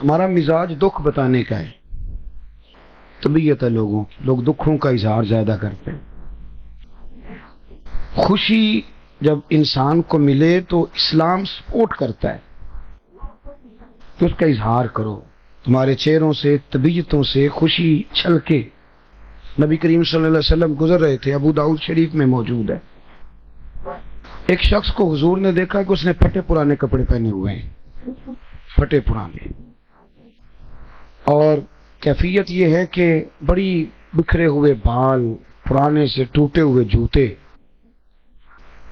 ہمارا مزاج دکھ بتانے کا ہے، طبیعت ہے لوگوں کی، لوگ دکھوں کا اظہار زیادہ کرتے ہیں۔ خوشی جب انسان کو ملے تو اسلام سپورٹ کرتا ہے کہ اس کا اظہار کرو، تمہارے چہروں سے طبیعتوں سے خوشی چھلکے۔ نبی کریم صلی اللہ علیہ وسلم گزر رہے تھے، ابو داؤد شریف میں موجود ہے، ایک شخص کو حضور نے دیکھا کہ اس نے پھٹے پرانے کپڑے پہنے ہوئے ہیں، پھٹے پرانے، اور کیفیت یہ ہے کہ بڑی بکھرے ہوئے بال، پرانے سے ٹوٹے ہوئے جوتے۔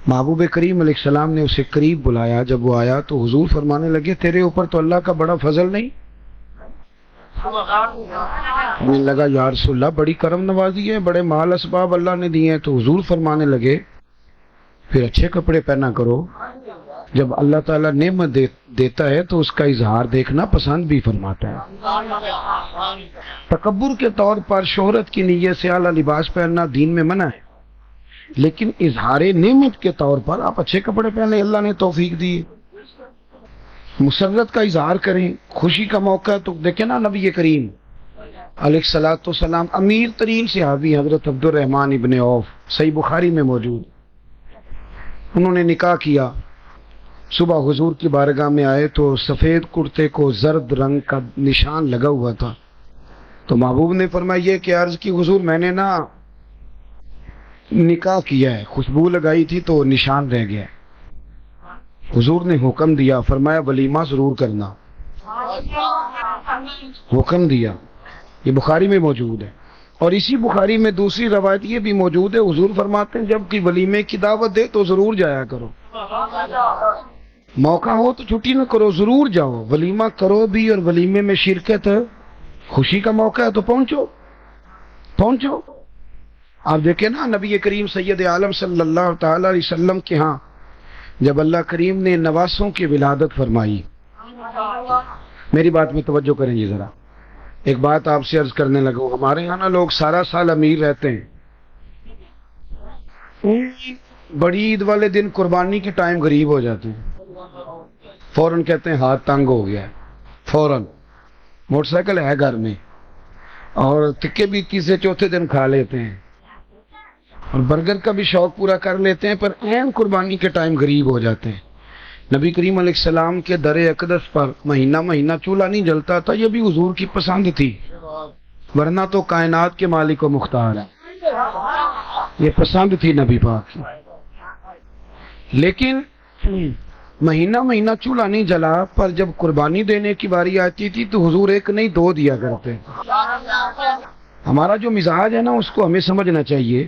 محبوب کریم علیہ السلام نے اسے قریب بلایا، جب وہ آیا تو حضور فرمانے لگے تیرے اوپر تو اللہ کا بڑا فضل نہیں؟ مجھے لگا یا رسول اللہ بڑی کرم نوازی ہے، بڑے مال اسباب اللہ نے دیے ہیں۔ تو حضور فرمانے لگے پھر اچھے کپڑے پہنا کرو، جب اللہ تعالیٰ نعمت دیتا ہے تو اس کا اظہار دیکھنا پسند بھی فرماتا ہے۔ تکبر کے طور پر شہرت کی نیت سے اعلیٰ لباس پہننا دین میں منع ہے، لیکن اظہار نعمت کے طور پر آپ اچھے کپڑے پہنے، اللہ نے توفیق دی، مسرت کا اظہار کریں۔ خوشی کا موقع تو دیکھیں نا، نبی کریم علیہ الصلوۃ والسلام امیر ترین صحابی حضرت عبد الرحمن ابن عوف، صحیح بخاری میں موجود، انہوں نے نکاح کیا، صبح حضور کی بارگاہ میں آئے تو سفید کرتے کو زرد رنگ کا نشان لگا ہوا تھا، تو محبوب نے فرمایا یہ کہ عرض کی حضور میں نے نا نکاح کیا ہے، خوشبو لگائی تھی تو نشان رہ گیا۔ حضور نے حکم دیا، فرمایا ولیمہ ضرور کرنا، حکم دیا، یہ بخاری میں موجود ہے۔ اور اسی بخاری میں دوسری روایت یہ بھی موجود ہے، حضور فرماتے ہیں جب کہ ولیمے کی دعوت دے تو ضرور جایا کرو، موقع ہو تو چھٹی نہ کرو، ضرور جاؤ، ولیمہ کرو بھی، اور ولیمے میں شرکت خوشی کا موقع ہے تو پہنچو۔ آپ دیکھیں نا، نبی کریم سید عالم صلی اللہ تعالی علیہ وسلم کے ہاں جب اللہ کریم نے نواسوں کی ولادت فرمائی، میری بات میں توجہ کریں گے ذرا، ایک بات آپ سے عرض کرنے لگا، ہمارے یہاں نا لوگ سارا سال امیر رہتے ہیں، بڑی عید والے دن قربانی کے ٹائم غریب ہو جاتے ہیں، فوراً کہتے ہیں ہاتھ تنگ ہو گیا ہے، فوراً موٹر سائیکل ہے گھر میں، اور تکے بھی تیسرے چوتھے دن کھا لیتے ہیں، اور برگر کا بھی شوق پورا کر لیتے ہیں، پر عین قربانی کے ٹائم غریب ہو جاتے ہیں۔ نبی کریم علیہ السلام کے در اقدس پر مہینہ چولہا نہیں جلتا تھا، یہ بھی حضور کی پسند تھی، ورنہ تو کائنات کے مالک و مختار ہے، یہ پسند تھی نبی پاک کی۔ لیکن مہینہ چولہا نہیں جلا، پر جب قربانی دینے کی باری آتی تھی تو حضور ایک نہیں دو دیا کرتے۔ ہمارا جو مزاج ہے نا اس کو ہمیں سمجھنا چاہیے۔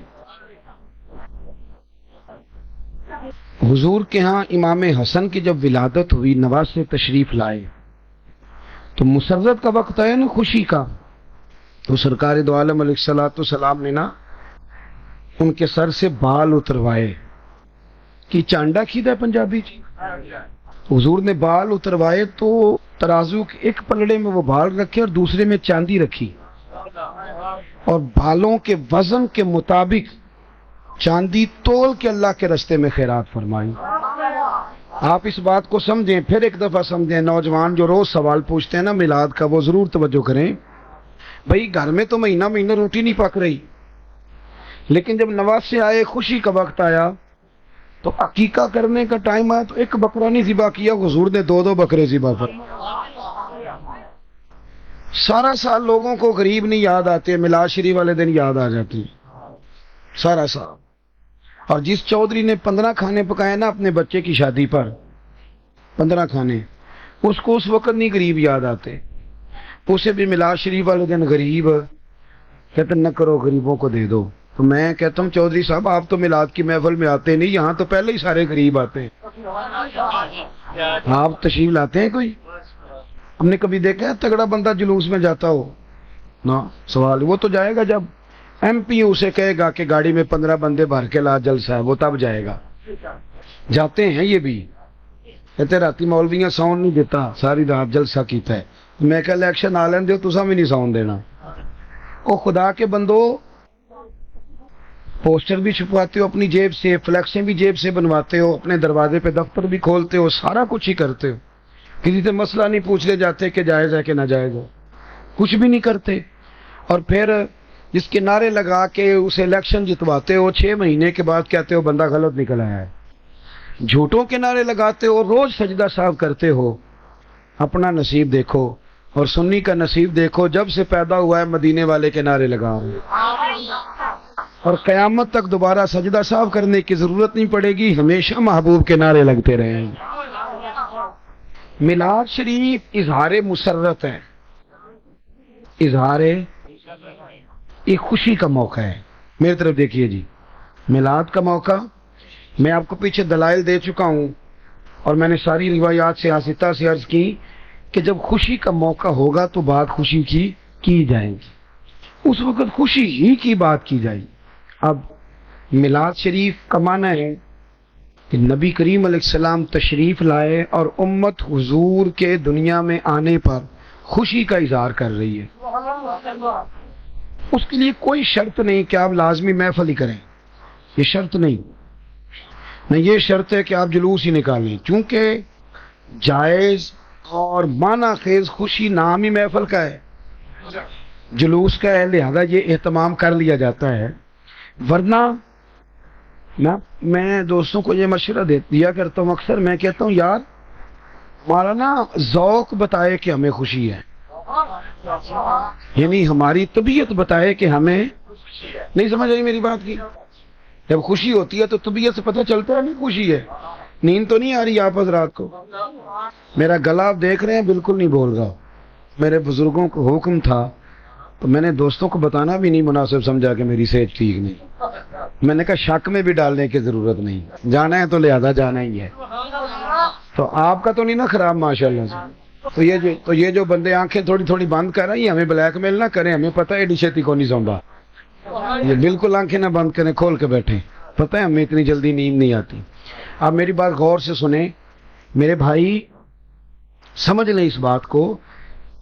حضور کے ہاں امام حسن کی جب ولادت ہوئی، نواسے تشریف لائے تو مسرت کا وقت ہے نا، خوشی کا، تو سرکار دو عالم علیہ الصلوۃ والسلام نے نا ان کے سر سے بال اتروائے، کہ چانڈا کھیدا ہے پنجابی جی، حضور نے بال اتروائے تو ترازو کے ایک پلڑے میں وہ بال رکھے اور دوسرے میں چاندی رکھی، اور بالوں کے وزن کے مطابق چاندی تول کے اللہ کے راستے میں خیرات فرمائی۔ آپ اس بات کو سمجھیں، پھر ایک دفعہ سمجھیں، نوجوان جو روز سوال پوچھتے ہیں نا میلاد کا، وہ ضرور توجہ کریں۔ بھئی گھر میں تو مہینہ روٹی نہیں پک رہی، لیکن جب نواسے آئے، خوشی کا وقت آیا تو عقیقہ کرنے کا ٹائم آیا تو ایک بکرا نہیں ذبح کیا، حضور نے دو بکرے ذبح فرمائے۔ سارا سال لوگوں کو غریب نہیں یاد آتے، میلاد شریف والے دن یاد آ جاتی سارا سال۔ اور جس چودھری نے 15 کھانے پکائے نا اپنے بچے کی شادی پر، 15 کھانے، اس کو اس وقت نہیں غریب یاد آتے، اسے بھی میلاد شریف والے دن غریب کہتے نہ کرو، غریبوں کو دے دو۔ تو میں کہتا ہوں چودھری صاحب آپ تو میلاد کی محفل میں آتے نہیں، یہاں تو پہلے ہی سارے غریب آتے ہیں، آپ تشریف لاتے ہیں کوئی؟ ہم نے کبھی دیکھا ہے تگڑا بندہ جلوس میں جاتا ہو؟ نا، سوال وہ تو جائے گا جب ایم پی اسے کہے گا کہ گاڑی میں 15 بندے بھر کے لا، جلسہ ہے، وہ تب جائے گا۔ جاتے ہیں یہ بھی، کہتے راتی مولویاں ساؤنڈ نہیں دیتا، ساری رات جلسہ کیتا ہے، میں کہ الیکشن آ لین دیو، تساں بھی نہیں ساؤنڈ دینا۔ او خدا کے بندو، پوسٹر بھی چھپواتے ہو اپنی جیب سے، فلیکسیں بھی جیب سے بنواتے ہو، اپنے دروازے پہ دفتر بھی کھولتے ہو، سارا کچھ ہی کرتے ہو، کسی سے مسئلہ نہیں پوچھنے جاتے کہ جائز ہے کہ ناجائز ہے، کچھ بھی نہیں کرتے، اور پھر جس کے نعرے لگا کے اسے الیکشن جتواتے ہو 6 مہینے کے بعد کہتے ہو بندہ غلط نکل آیا ہے، جھوٹوں کے نعرے لگاتے ہو، روز سجدہ صاحب کرتے ہو، اپنا نصیب دیکھو اور سنی کا نصیب دیکھو، جب سے پیدا ہوا ہے مدینے والے کے نعرے لگا رہے اور قیامت تک دوبارہ سجدہ صاحب کرنے کی ضرورت نہیں پڑے گی، ہمیشہ محبوب کے نعرے لگتے رہیں۔ میلاد شریف اظہار مسرت ہے، اظہار ایک خوشی کا موقع ہے۔ میری طرف دیکھیے جی، میلاد کا موقع میں آپ کو پیچھے دلائل دے چکا ہوں، اور میں نے ساری روایات سے آستہ سے عرض کی کہ جب خوشی کا موقع ہوگا تو بات خوشی کی جائے گی، اس وقت خوشی ہی کی بات کی جائے گی۔ اب میلاد شریف کا معنی ہے کہ نبی کریم علیہ السلام تشریف لائے اور امت حضور کے دنیا میں آنے پر خوشی کا اظہار کر رہی ہے۔ اس کے لیے کوئی شرط نہیں کہ آپ لازمی محفل ہی کریں، یہ شرط نہیں، نہ یہ شرط ہے کہ آپ جلوس ہی نکالیں، چونکہ جائز اور معنی خیز خوشی نام ہی محفل کا ہے، جلوس کا ہے، لہذا یہ اہتمام کر لیا جاتا ہے۔ ورنہ میں دوستوں کو یہ مشورہ دیا کرتا ہوں، اکثر میں کہتا ہوں یار ہمارا نا ذوق بتائے کہ ہمیں خوشی ہے، یعنی ہماری طبیعت بتائے کہ ہمیں، نہیں سمجھ آئی میری بات کی؟ جب خوشی ہوتی ہے تو طبیعت سے پتہ چلتا ہے نہیں خوشی ہے، نیند تو نہیں آ رہی آپ حضرات کو؟ میرا گلا آپ دیکھ رہے ہیں بالکل نہیں بول رہا، میرے بزرگوں کو حکم تھا تو میں نے دوستوں کو بتانا بھی نہیں مناسب سمجھا کہ میری صحت ٹھیک نہیں، میں نے کہا شک میں بھی ڈالنے کی ضرورت نہیں، جانا ہے تو لہذا جانا ہی ہے۔ تو آپ کا تو نہیں نا خراب ماشاءاللہ سے؟ تو یہ جو بندے آنکھیں تھوڑی تھوڑی بند کر رہے ہیں ہمیں بلیک میل نہ کریں، ہمیں پتہ ہے ایڈی چھیتی کو نہیں سوندا، یہ بالکل آنکھیں نہ بند کریں، کھول کے بیٹھیں، پتہ ہے ہمیں اتنی جلدی نیند نہیں آتی۔ آپ میری بات غور سے سنیں میرے بھائی، سمجھ لیں اس بات کو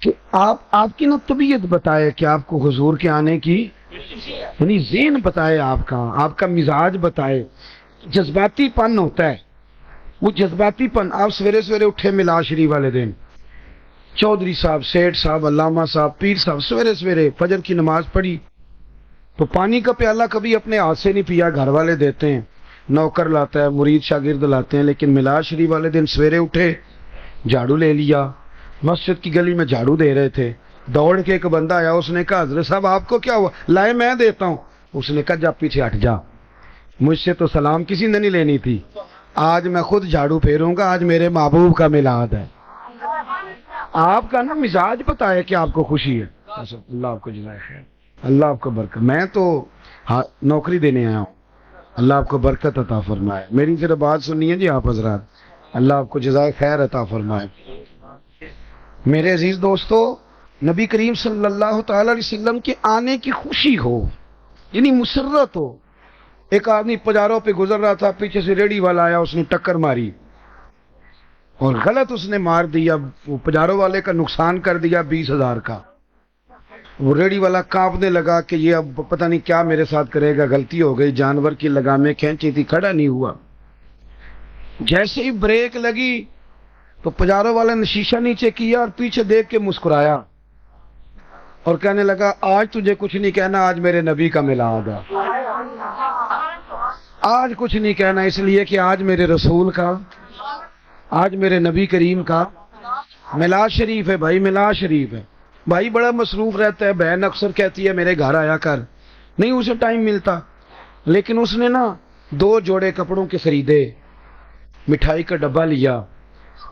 کہ آپ کی نا طبیعت بتائے کہ آپ کو حضور کے آنے کی، یعنی ذہن بتائے، آپ کا مزاج بتائے، جذباتی پن ہوتا ہے، وہ جذباتی پن، آپ سویرے سویرے اٹھے میلاد شریف والے دن، چودھری صاحب، سیٹھ صاحب، علامہ صاحب، پیر صاحب سویرے سویرے فجر کی نماز پڑھی، تو پانی کا پیالہ کبھی اپنے ہاتھ سے نہیں پیا، گھر والے دیتے ہیں، نوکر لاتا ہے، مرید شاگرد لاتے ہیں، لیکن میلاد شریف والے دن سویرے اٹھے، جھاڑو لے لیا، مسجد کی گلی میں جھاڑو دے رہے تھے، دوڑ کے ایک بندہ آیا، اس نے کہا حضرت صاحب آپ کو کیا ہوا؟ لائے میں دیتا ہوں۔ اس نے کہا جا پیچھے ہٹ جا، مجھ سے تو سلام کسی نے نہیں لینی تھی، آج میں خود جھاڑو پھیروں گا، آج میرے محبوب کا میلاد ہے۔ آپ کا نا مزاج بتائے کہ آپ کو خوشی ہے۔ اللہ آپ کو جزائے خیر، اللہ آپ کو برکت، میں تو نوکری دینے آیا ہوں، اللہ آپ کو برکت عطا فرمائے۔ میری صرف بات سننی ہے جی آپ حضرات، اللہ آپ کو جزائے خیر عطا فرمائے۔ میرے عزیز دوستو، نبی کریم صلی اللہ تعالی علیہ وسلم کے آنے کی خوشی ہو، یعنی مسرت ہو۔ ایک آدمی پجاروں پہ گزر رہا تھا، پیچھے سے ریڑی والا آیا، اس نے ٹکر ماری اور غلط اس نے مار دیا، وہ پجاروں والے کا نقصان کر دیا 20,000 کا۔ وہ ریڑی والا کانپنے لگا کہ یہ اب پتہ نہیں کیا میرے ساتھ کرے گا، غلطی ہو گئی، جانور کی لگامیں کھینچی تھی، کھڑا نہیں ہوا۔ جیسے ہی بریک لگی تو پجاروں والے نے شیشہ نیچے کیا اور پیچھے دیکھ کے مسکرایا اور کہنے لگا آج تجھے کچھ نہیں کہنا، آج میرے نبی کا میلاد ہے، آج کچھ نہیں کہنا، اس لیے کہ آج میرے رسول کا، آج میرے نبی کریم کا میلاد شریف ہے۔ بھائی میلاد شریف ہے، بھائی بڑا مصروف رہتا ہے، بہن اکثر کہتی ہے میرے گھر آیا کر، نہیں اسے ٹائم ملتا، لیکن اس نے نا 2 جوڑے کپڑوں کے خریدے، مٹھائی کا ڈبہ لیا،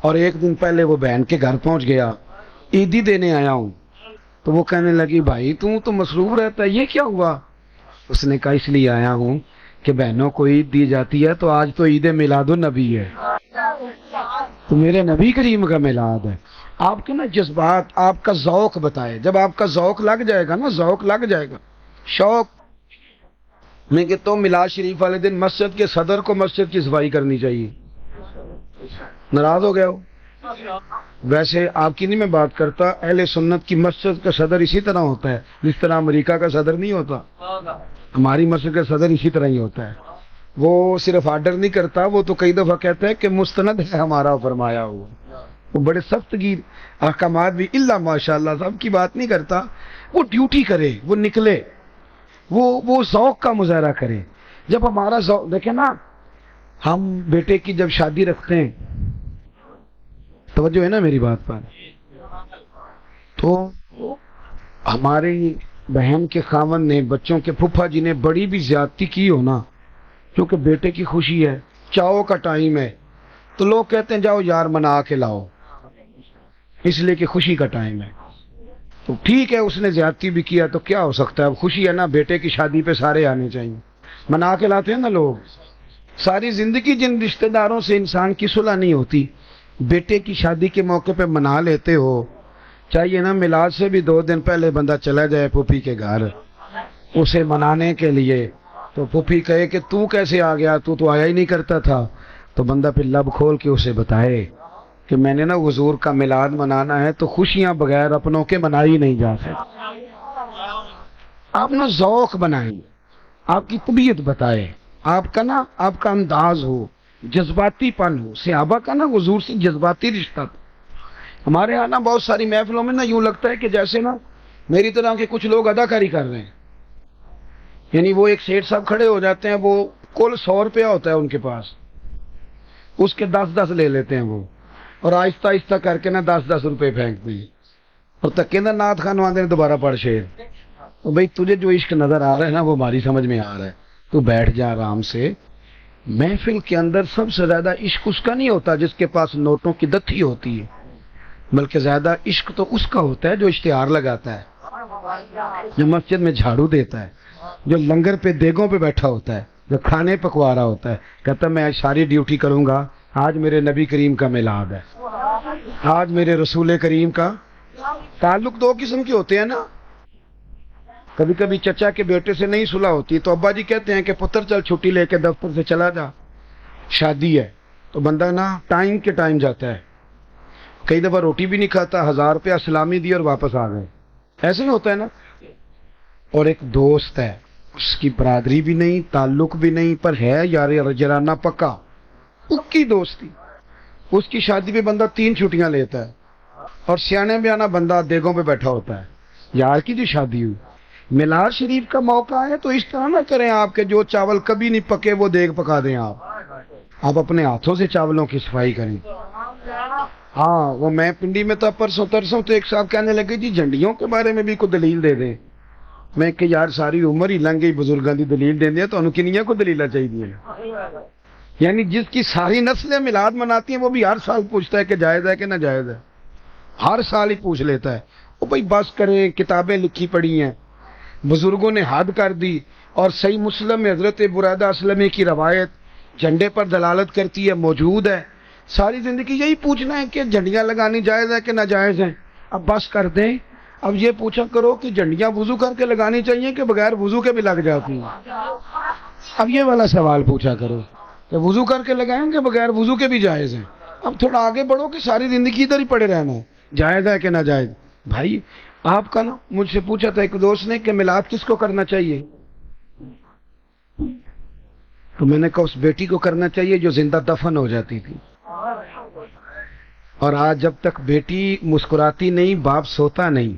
اور ایک دن پہلے وہ بہن کے گھر پہنچ گیا، عیدی دینے آیا ہوں۔ تو وہ کہنے لگی بھائی تو مصروف رہتا ہے، یہ کیا ہوا؟ اس نے کہا اس لیے آیا ہوں کہ بہنوں کو عید دی جاتی ہے، تو آج تو عید میلاد النبی ہے، تو میرے نبی کریم کا میلاد ہے۔ آپ کے نا جذبات، آپ کا ذوق بتائے، جب آپ کا ذوق لگ جائے گا نا، ذوق لگ جائے گا، شوق۔ میں کہتا ہوں میلاد شریف والے دن مسجد کے صدر کو مسجد کی صفائی کرنی چاہیے۔ ناراض ہو گیا ہو؟ ویسے آپ کی نہیں میں بات کرتا، اہل سنت کی مسجد کا صدر اسی طرح ہوتا ہے جس طرح امریکہ کا صدر نہیں ہوتا، ہماری مسجد کا صدر اسی طرح ہی ہوتا ہے، وہ صرف آرڈر نہیں کرتا، وہ تو کئی دفعہ کہتا ہے کہ مستند ہے ہمارا فرمایا ہوا، وہ بڑے سخت گیر احکامات بھی اللہ ماشاءاللہ سب کی بات نہیں کرتا، وہ ڈیوٹی کرے، وہ نکلے، وہ ذوق کا مظاہرہ کرے. جب ہمارا ذوق دیکھیں نا، ہم بیٹے کی جب شادی رکھتے ہیں، توجہ ہے نا میری بات پر، تو ہماری بہن کے خاوند نے، بچوں کے پھپھا جی نے بڑی بھی زیادتی کی ہو نا، کیونکہ بیٹے کی خوشی ہے، چاؤ کا ٹائم ہے، تو لوگ کہتے ہیں جاؤ یار منا کے لاؤ، اس لیے کہ خوشی کا ٹائم ہے. تو ٹھیک ہے، اس نے زیادتی بھی کیا تو کیا ہو سکتا ہے، اب خوشی ہے نا، بیٹے کی شادی پہ سارے آنے چاہیے، منا کے لاتے ہیں نا لوگ. ساری زندگی جن رشتہ داروں سے انسان کی صلح نہیں ہوتی، بیٹے کی شادی کے موقع پہ منا لیتے ہو. چاہیے نا میلاد سے بھی 2 دن پہلے بندہ چلا جائے پھوپھی کے گھر اسے منانے کے لیے، تو پھوپھی کہے کہ تو کیسے آ گیا، تو آیا ہی نہیں کرتا تھا، تو بندہ پھر لب کھول کے اسے بتائے کہ میں نے نا حضور کا میلاد منانا ہے، تو خوشیاں بغیر اپنوں کے منائی نہیں جا سکتی. آپ نا ذوق بنائیں، آپ کی طبیعت بتائے، آپ کا انداز ہو، جذباتی پن ہو. صحابہ کا نا حضور سے جذباتی رشتہ تھا. ہمارے ہاں نا بہت ساری محفلوں میں نا یوں لگتا ہے کہ جیسے نا میری طرح کے کچھ لوگ اداکاری کر رہے ہیں. یعنی وہ ایک سیٹ صاحب کھڑے ہو جاتے ہیں، وہ کل 100 روپیہ ہوتا ہے ان کے پاس، اس کے 10 لے لیتے ہیں وہ، اور آہستہ آہستہ کر کے نا 10 روپے پھینکتے ہیں، اور تک کہ نا نعت خان آدھے دوبارہ پڑھ شیر. تو بھائی تجھے جو عشق نظر آ رہا ہے نا وہ ہماری سمجھ میں آ رہا ہے، تو بیٹھ جا آرام سے. محفل کے اندر سب سے زیادہ عشق اس کا نہیں ہوتا جس کے پاس نوٹوں کی دتھی ہوتی ہے، بلکہ زیادہ عشق تو اس کا ہوتا ہے جو اشتہار لگاتا ہے، جو مسجد میں جھاڑو دیتا ہے، جو لنگر پہ دیگوں پہ بیٹھا ہوتا ہے، جو کھانے پکوا رہا ہوتا ہے، کہتا ہے میں آج ساری ڈیوٹی کروں گا، آج میرے نبی کریم کا میلاد ہے، آج میرے رسول کریم کا. تعلق 2 قسم کے ہوتے ہیں نا. کبھی کبھی چچا کے بیٹے سے نہیں صلح ہوتی تو ابا جی کہتے ہیں کہ پتر چل چھٹی لے کے دفتر سے چلا جا، شادی ہے، تو بندہ نا ٹائم کے ٹائم جاتا ہے. کئی دفعہ روٹی بھی نہیں کھاتا، 1000 روپیہ سلامی دی اور واپس آ گئے، ایسے ہی ہوتا ہے نا. اور ایک دوست ہے، اس کی برادری بھی نہیں، تعلق بھی نہیں، پر ہے یار جرانہ پکا، پکی دوستی. اس کی شادی پہ بندہ 3 چھٹیاں لیتا ہے، اور سیانے بیانا بندہ دیگوں پہ بیٹھا ہوتا ہے. یار کی جو شادی ہوئی، میلاد شریف کا موقع ہے تو اس طرح نہ کریں آپ کے جو چاول کبھی نہیں پکے وہ دیگ پکا دیں. آپ اپنے ہاتھوں سے چاولوں کی صفائی کریں. ہاں، وہ میں پنڈی میں تھا پرسوں ترسوں، تو ایک صاحب کہنے لگے جی جھنڈیوں کے بارے میں بھی کوئی دلیل دے دیں. میں کہ یار ساری عمر ہی لنگ گئی بزرگاں دی دلیل دیں دیا تو انہوں کنیاں کو دلیلہ چاہیے. یعنی جس کی ساری نسلیں میلاد مناتی ہیں وہ بھی ہر سال پوچھتا ہے کہ جائز ہے کہ نہ جائز ہے، ہر سال ہی پوچھ لیتا ہے. وہ بھائی بس کریں، کتابیں لکھی پڑی ہیں، بزرگوں نے حد کر دی. اور صحیح مسلم میں حضرت برادہ اسلمی کی روایت جھنڈے پر دلالت کرتی ہے، موجود ہے. ساری زندگی یہی پوچھنا ہے کہ جھنڈیاں لگانی جائز ہے کہ ناجائز ہیں. اب بس کر دیں، اب یہ پوچھا کرو کہ جھنڈیاں وضو کر کے لگانی چاہیے کہ بغیر وضو کے بھی لگ جاتی ہیں. اب یہ والا سوال پوچھا کرو کہ وضو کر کے لگائیں کہ بغیر وضو کے بھی جائز ہیں. اب تھوڑا آگے بڑھو کہ ساری زندگی ادھر ہی پڑے رہنا ہے، جائز ہے کہ ناجائز. بھائی آپ کا نا مجھ سے پوچھا تھا ایک دوست نے کہ میلاد کس کو کرنا چاہیے، تو میں نے کہا اس بیٹی کو کرنا چاہیے جو زندہ دفن ہو جاتی تھی. اور آج جب تک بیٹی مسکراتی نہیں باپ سوتا نہیں،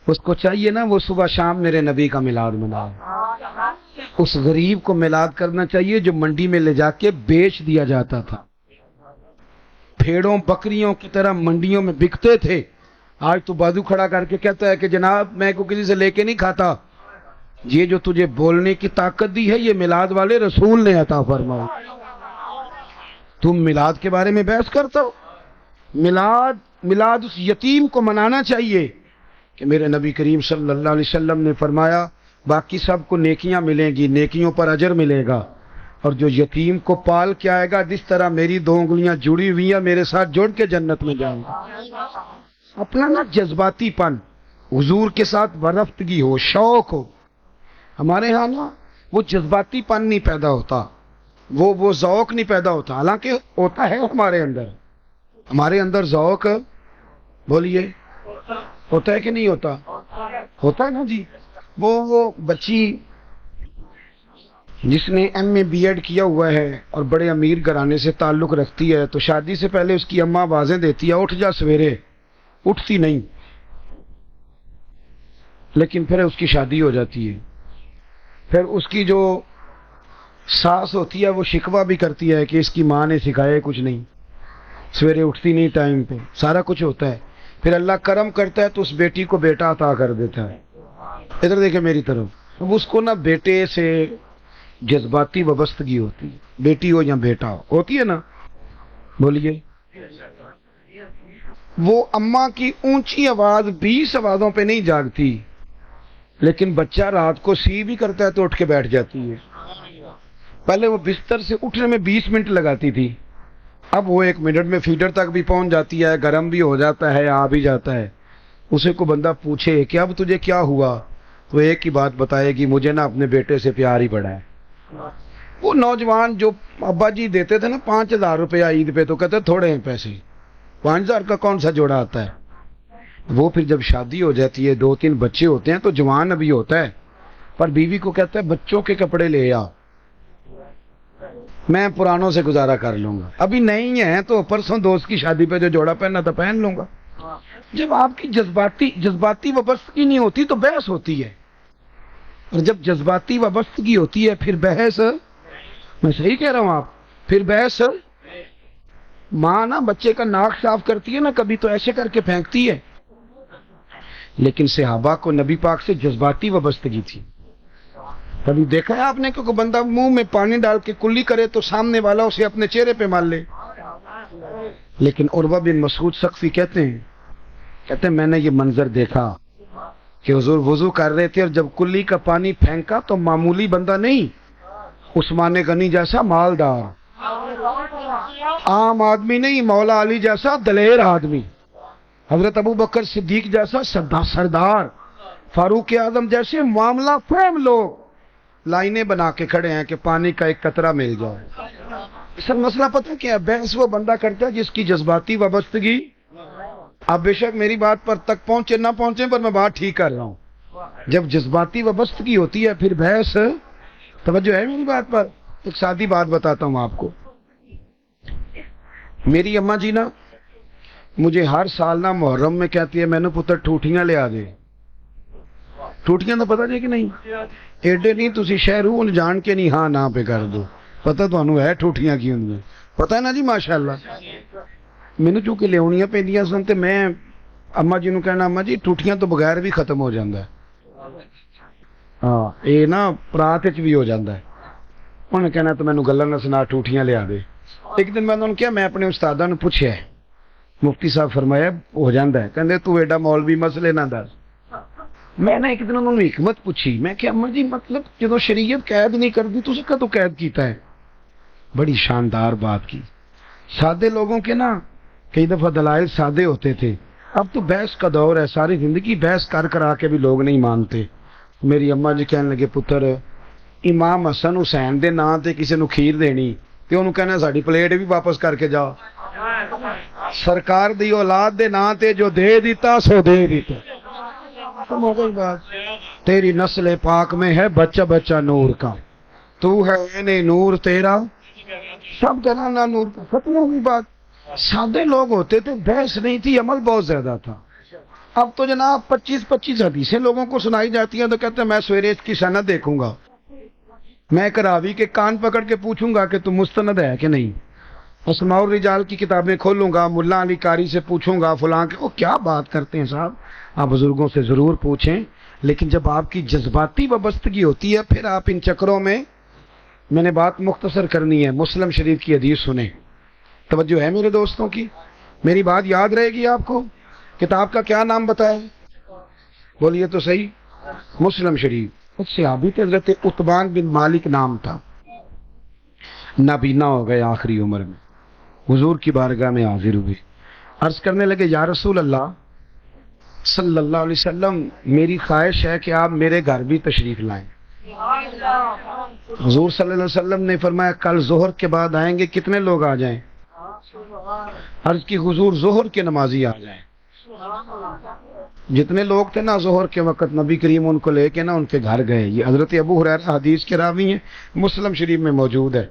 اس کو چاہیے نا وہ صبح شام میرے نبی کا میلاد منائے. اس غریب کو میلاد کرنا چاہیے جو منڈی میں لے جا کے بیچ دیا جاتا تھا، بھیڑوں بکریوں کی طرح منڈیوں میں بکتے تھے. آج تو بازو کھڑا کر کے کہتا ہے کہ جناب میں کو کسی سے لے کے نہیں کھاتا. یہ جو تجھے بولنے کی طاقت دی ہے یہ میلاد والے رسول نے عطا فرمائی. تم میلاد کے بارے میں بحث کرتا ہو. میلاد اس یتیم کو منانا چاہیے کہ میرے نبی کریم صلی اللہ علیہ وسلم نے فرمایا باقی سب کو نیکیاں ملیں گی، نیکیوں پر اجر ملے گا، اور جو یتیم کو پال کے آئے گا جس طرح میری 2 انگلیاں جڑی ہوئی ہیں میرے ساتھ جڑ کے جنت میں جائیں گا. اپنا نا جذباتی پن، حضور کے ساتھ ورفتگی ہو، شوق ہو. ہمارے ہاں نا وہ جذباتی پن نہیں پیدا ہوتا، وہ ذوق نہیں پیدا ہوتا، حالانکہ ہوتا ہے ہمارے اندر ذوق. بولیے ہوتا ہے کہ نہیں ہوتا؟ ہوتا ہے نا جی. وہ بچی جس نے ایم اے بی ایڈ کیا ہوا ہے اور بڑے امیر گھرانے سے تعلق رکھتی ہے تو شادی سے پہلے اس کی اماں آوازیں دیتی ہے اٹھ جا سویرے، اٹھتی نہیں، لیکن پھر اس کی شادی ہو جاتی ہے. پھر اس کی جو ساس ہوتی ہے وہ شکوہ بھی کرتی ہے کہ اس کی ماں نے سکھایا کچھ نہیں، سویرے اٹھتی نہیں ٹائم پہ، سارا کچھ ہوتا ہے. پھر اللہ کرم کرتا ہے تو اس بیٹی کو بیٹا عطا کر دیتا ہے. ادھر دیکھیں میری طرف، اب اس کو نا بیٹے سے جذباتی وابستگی ہوتی ہے، بیٹی ہو یا بیٹا ہو، ہوتی ہے نا، بولیے. وہ اماں کی اونچی آواز 20 آوازوں پہ نہیں جاگتی، لیکن بچہ رات کو سی بھی کرتا ہے تو اٹھ کے بیٹھ جاتی ہے. پہلے وہ بستر سے اٹھنے میں 20 منٹ لگاتی تھی، اب وہ 1 منٹ میں فیڈر تک بھی پہنچ جاتی ہے، گرم بھی ہو جاتا ہے، آ بھی جاتا ہے. اسے کو بندہ پوچھے کہ اب تجھے کیا ہوا تو ایک ہی بات بتائے گی، مجھے نا اپنے بیٹے سے پیار ہی پڑا ہے. وہ نوجوان جو ابا جی دیتے تھے نا 5,000 روپیہ عید پہ تو کہتے تھوڑے ہیں پیسے، 5,000 کا کون سا جوڑا آتا ہے. وہ پھر جب شادی ہو جاتی ہے، 2-3 بچے ہوتے ہیں تو جوان ابھی ہوتا ہے، پر بیوی کو کہتا ہے بچوں کے کپڑے لے آ، میں پرانوں سے گزارا کر لوں گا، ابھی نہیں ہے تو پرسوں دوست کی شادی پہ جو جوڑا پہننا تھا پہن لوں گا. جب آپ کی جذباتی وابستگی نہیں ہوتی تو بحث ہوتی ہے، اور جب جذباتی وابستگی ہوتی ہے پھر بحث، میں صحیح کہہ رہا ہوں آپ، پھر بحث. ماں نا بچے کا ناک صاف کرتی ہے نا کبھی تو ایسے کر کے پھینکتی ہے، لیکن صحابہ کو نبی پاک سے جذباتی وابستگی تھی. کبھی دیکھا ہے آپ نے کہ کوئی بندہ منہ میں پانی ڈال کے کلی کرے تو سامنے والا اسے اپنے چہرے پہ مال لے؟ لیکن عروہ بن مسعود ثقفی کہتے ہیں میں نے یہ منظر دیکھا کہ حضور وضو کر رہے تھے اور جب کلی کا پانی پھینکا تو معمولی بندہ نہیں، عثمان غنی جیسا مالدار، عام آدمی نہیں، مولا علی جیسا دلیر آدمی، حضرت ابو بکر صدیق جیسا سردار، فاروق اعظم جیسے معاملہ فہم لوگ لائنیں بنا کے کھڑے ہیں کہ پانی کا ایک قطرہ مل جائے. اصل مسئلہ پتہ کیا ہے؟ بحث وہ بندہ کرتا ہے جس کی جذباتی وابستگی، آپ بے شک میری بات پر تک پہنچے نہ پہنچے پر میں بات ٹھیک کر رہا ہوں، جب جذباتی وابستگی ہوتی ہے پھر بحث. توجہ ہے میری بات پر؟ ایک سادی بات بتاتا ہوں آپ کو. میری اماں جی نا مجھے ہر سال نا محرم میں کہتی ہے میں نے پتر ٹوٹیاں لے آ دے. ٹوٹیاں تو پتہ جی کہ نہیں، ایڈے نہیں تسی شہروں جان کے نہیں ہاں نہ پہ کر دو، پتہ تو ہے ٹوٹیاں کی ہوں، پتہ ہے نا جی ماشاءاللہ. مینوں چونکہ لیاونیاں پیندیاں سن تے میں اماں جی نوں کہنا اماں جی ٹوٹیاں تو بغیر بھی ختم ہو جاندا ہے، ہاں یہ نا پرات وچ بھی ہو جاندا ہے. انہیں کہنا تو مینوں گلاں نہ سنا ٹوٹیاں لیا دے. ایک دن میں انہوں نے کیا، میں اپنے استاداں نوں پوچھیا ہے، مفتی صاحب فرمایا ہو جاندا ہے، کہندے تو ایڈا مولوی مسئلے نہ دس. میں نے ایک دن انہوں نے حکمت پوچھی، میں کہ اماں جی مطلب جدوں شریعت قید نہیں کرتی تو کدوں تو قید کیتا ہے؟ بڑی شاندار بات کی. سادے لوگوں کے نا کئی دفعہ دلائل سادے ہوتے تھے، اب تو بحث کا دور ہے، ساری زندگی بحث کر آ کے بھی لوگ نہیں مانتے. میری اماں جی کہنے لگے پتر امام حسن حسین دے نام تے کسی نو کھیر دینی تے انہوں کہنا ساڈی پلیٹ بھی واپس کر کے جاؤ، سرکار دی اولاد دے نام تے جو دے دیتا سو دے دیتا. ختم ہو گئی بات. تیری نسل پاک میں ہے بچہ بچہ نور کا، تو ہے نور تیرا سب گھرانہ نور کا. ختم ہو گئی بات. سادے لوگ ہوتے تھے، بحث نہیں تھی، عمل بہت زیادہ تھا. اب تو جناب 25 حدیثیں لوگوں کو سنائی جاتی ہیں تو کہتے ہیں میں سویرے اس کی سند دیکھوں گا، میں ایک راوی کے کان پکڑ کے پوچھوں گا کہ تم مستند ہے کہ نہیں، اسماء الرجال کی کتابیں کھولوں گا، ملا علی قاری سے پوچھوں گا، فلاں کے وہ کیا بات کرتے ہیں صاحب. آپ بزرگوں سے ضرور پوچھیں، لیکن جب آپ کی جذباتی وابستگی ہوتی ہے پھر آپ ان چکروں میں. میں نے بات مختصر کرنی ہے، مسلم شریف کی حدیث سنیں. توجہ ہے میرے دوستوں کی؟ میری بات یاد رہے گی آپ کو؟ کتاب کا کیا نام بتایا؟ بولیے تو صحیح. مسلم شریف. اس صحابی تھے حضرت عتبان بن مالک نام تھا، نابینا ہو گئے آخری عمر میں، حضور کی بارگاہ میں حاضر ہوئے، عرض کرنے لگے یا رسول اللہ صلی اللہ علیہ وسلم میری خواہش ہے کہ آپ میرے گھر بھی تشریف لائیں. حضور صلی اللہ علیہ وسلم نے فرمایا کل ظہر کے بعد آئیں گے، کتنے لوگ آ جائیں؟ عرض کی حضور ظہر کے نمازی آ جائیں. جتنے لوگ تھے نا ظہر کے وقت نبی کریم ان کو لے کے نا ان کے گھر گئے. یہ حضرت ابو ہریرہ حدیث کے راوی ہیں, مسلم شریف میں موجود ہے.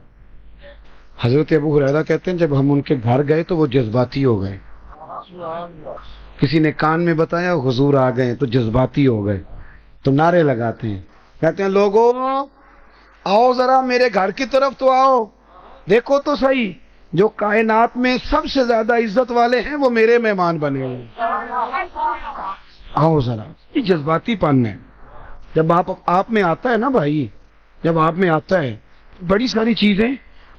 حضرت ابو ہریرہ کہتے ہیں جب ہم ان کے گھر گئے تو وہ جذباتی ہو گئے. کسی نے کان میں بتایا حضور آ گئے تو جذباتی ہو گئے, تو نعرے لگاتے ہیں, کہتے ہیں لوگوں آؤ ذرا میرے گھر کی طرف تو آؤ, دیکھو تو صحیح جو کائنات میں سب سے زیادہ عزت والے ہیں وہ میرے مہمان بنے ہیں, آؤ ذرا. یہ جذباتی پن ہے. جب آپ میں آتا ہے نا بھائی, جب آپ میں آتا ہے بڑی ساری چیزیں.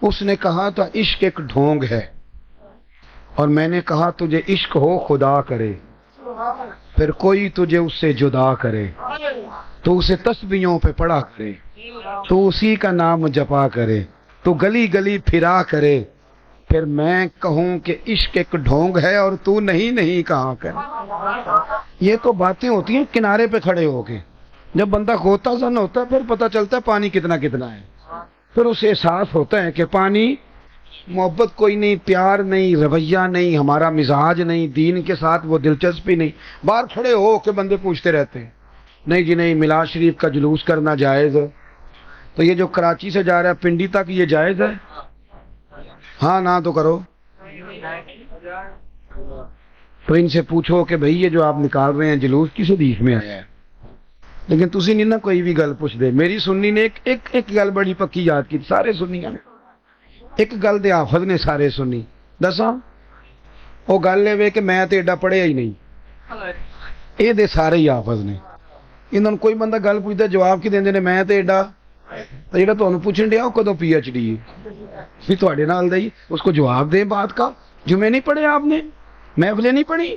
اس نے کہا تھا عشق ایک ڈھونگ ہے, اور میں نے کہا تجھے عشق ہو خدا کرے, پھر کوئی تجھے اس سے جدا کرے, تو اسے تسبیحوں پہ پڑا کرے, تو اسی کا نام جپا کرے, تو گلی گلی پھرا کرے, پھر میں کہوں کہ عشق ایک ڈھونگ ہے اور تو نہیں کہاں کرے. یہ تو باتیں ہوتی ہیں کنارے پہ کھڑے ہو کے. جب بندہ غوطہ زن ہوتا ہے پھر پتہ چلتا ہے پانی کتنا ہے, پھر اسے احساس ہوتا ہے کہ پانی محبت کوئی نہیں, پیار نہیں, رویہ نہیں, ہمارا مزاج نہیں, دین کے ساتھ وہ دلچسپی نہیں. باہر کھڑے ہو کے بندے پوچھتے رہتے ہیں نہیں جی نہیں میلاد شریف کا جلوس کرنا جائز ہے, تو یہ جو کراچی سے جا رہا ہے پنڈی تک یہ جائز ہے؟ ہاں نہ تو کرو. تو ان سے پوچھو کہ بھئی یہ جو آپ نکال رہے ہیں جلوس کس حدیث میں آیا ہے؟ لیکن تسی نہیں نا کوئی بھی گل پوچھ دے. میری سنی نے ایک گل بڑی پکی یاد کی, سارے سنیاں نے ایک گل دے حافظ نے سارے سنی. دساں وہ گل ہے کہ میں تے ایڈا پڑھیا ہی نہیں, یہ دے سارے ہی حافظ نے. انہوں نے کوئی بندہ گل پوچھتا جواب کی دیندے نے میں تے ایڈا, جہاں تمہیں پوچھن دیا وہ کدو پی ایچ ڈی ہے تھوڑے نال دئی, اس کو جواب دیں بات کا. جمعے نہیں پڑھے آپ نے, محفلیں نہیں پڑھی,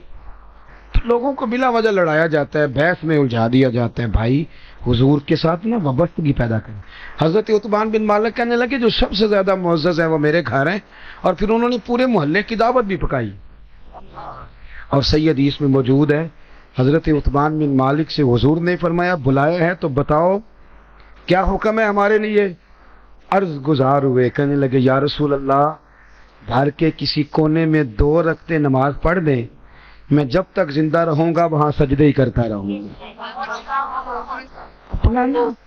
لوگوں کو بلا وجہ لڑایا جاتا ہے, بحث میں الجھا دیا جاتا ہے. بھائی حضور کے ساتھ نا وابستگی پیدا کریں. حضرت عتبان بن مالک کہنے لگے جو سب سے زیادہ معزز ہیں وہ میرے گھر ہیں, اور پھر انہوں نے پورے محلے کی دعوت بھی پکائی. اور صحیح حدیث میں موجود ہے حضرت عتبان بن مالک سے حضور نے فرمایا بلایا ہے تو بتاؤ کیا حکم ہے ہمارے لیے. عرض گزار ہوئے, کہنے لگے یا رسول اللہ گھر کے کسی کونے میں 2 رکعتیں نماز پڑھ دیں, میں جب تک زندہ رہوں گا وہاں سجدے ہی کرتا رہوں گا.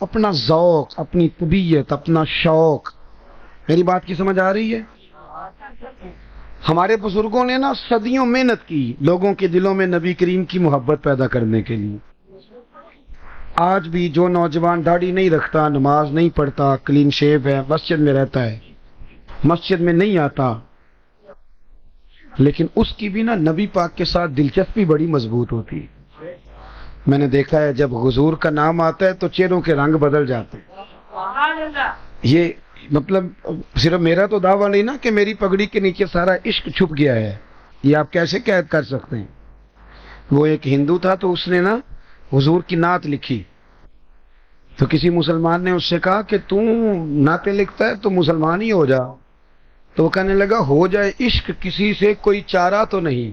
اپنا ذوق, اپنی طبیعت, اپنا شوق. میری بات کی سمجھ آ رہی ہے؟ ہمارے بزرگوں نے نا صدیوں محنت کی لوگوں کے دلوں میں نبی کریم کی محبت پیدا کرنے کے لیے. آج بھی جو نوجوان داڑھی نہیں رکھتا, نماز نہیں پڑھتا, کلین شیو ہے, مسجد میں رہتا ہے, مسجد میں نہیں آتا, لیکن اس کی بھی نا نبی پاک کے ساتھ دلچسپی بڑی مضبوط ہوتی ہے. میں نے دیکھا ہے جب حضور کا نام آتا ہے تو چہروں کے رنگ بدل جاتے ہیں. یہ مطلب صرف میرا تو دعویٰ نہیں نا کہ میری پگڑی کے نیچے سارا عشق چھپ گیا ہے, یہ آپ کیسے قید کر سکتے ہیں. وہ ایک ہندو تھا تو اس نے نا حضور کی نعت لکھی, تو کسی مسلمان نے اس سے کہا کہ تم نعتیں لکھتا ہے تو مسلمان ہی ہو جا. تو وہ کہنے لگا ہو جائے عشق کسی سے کوئی چارہ تو نہیں,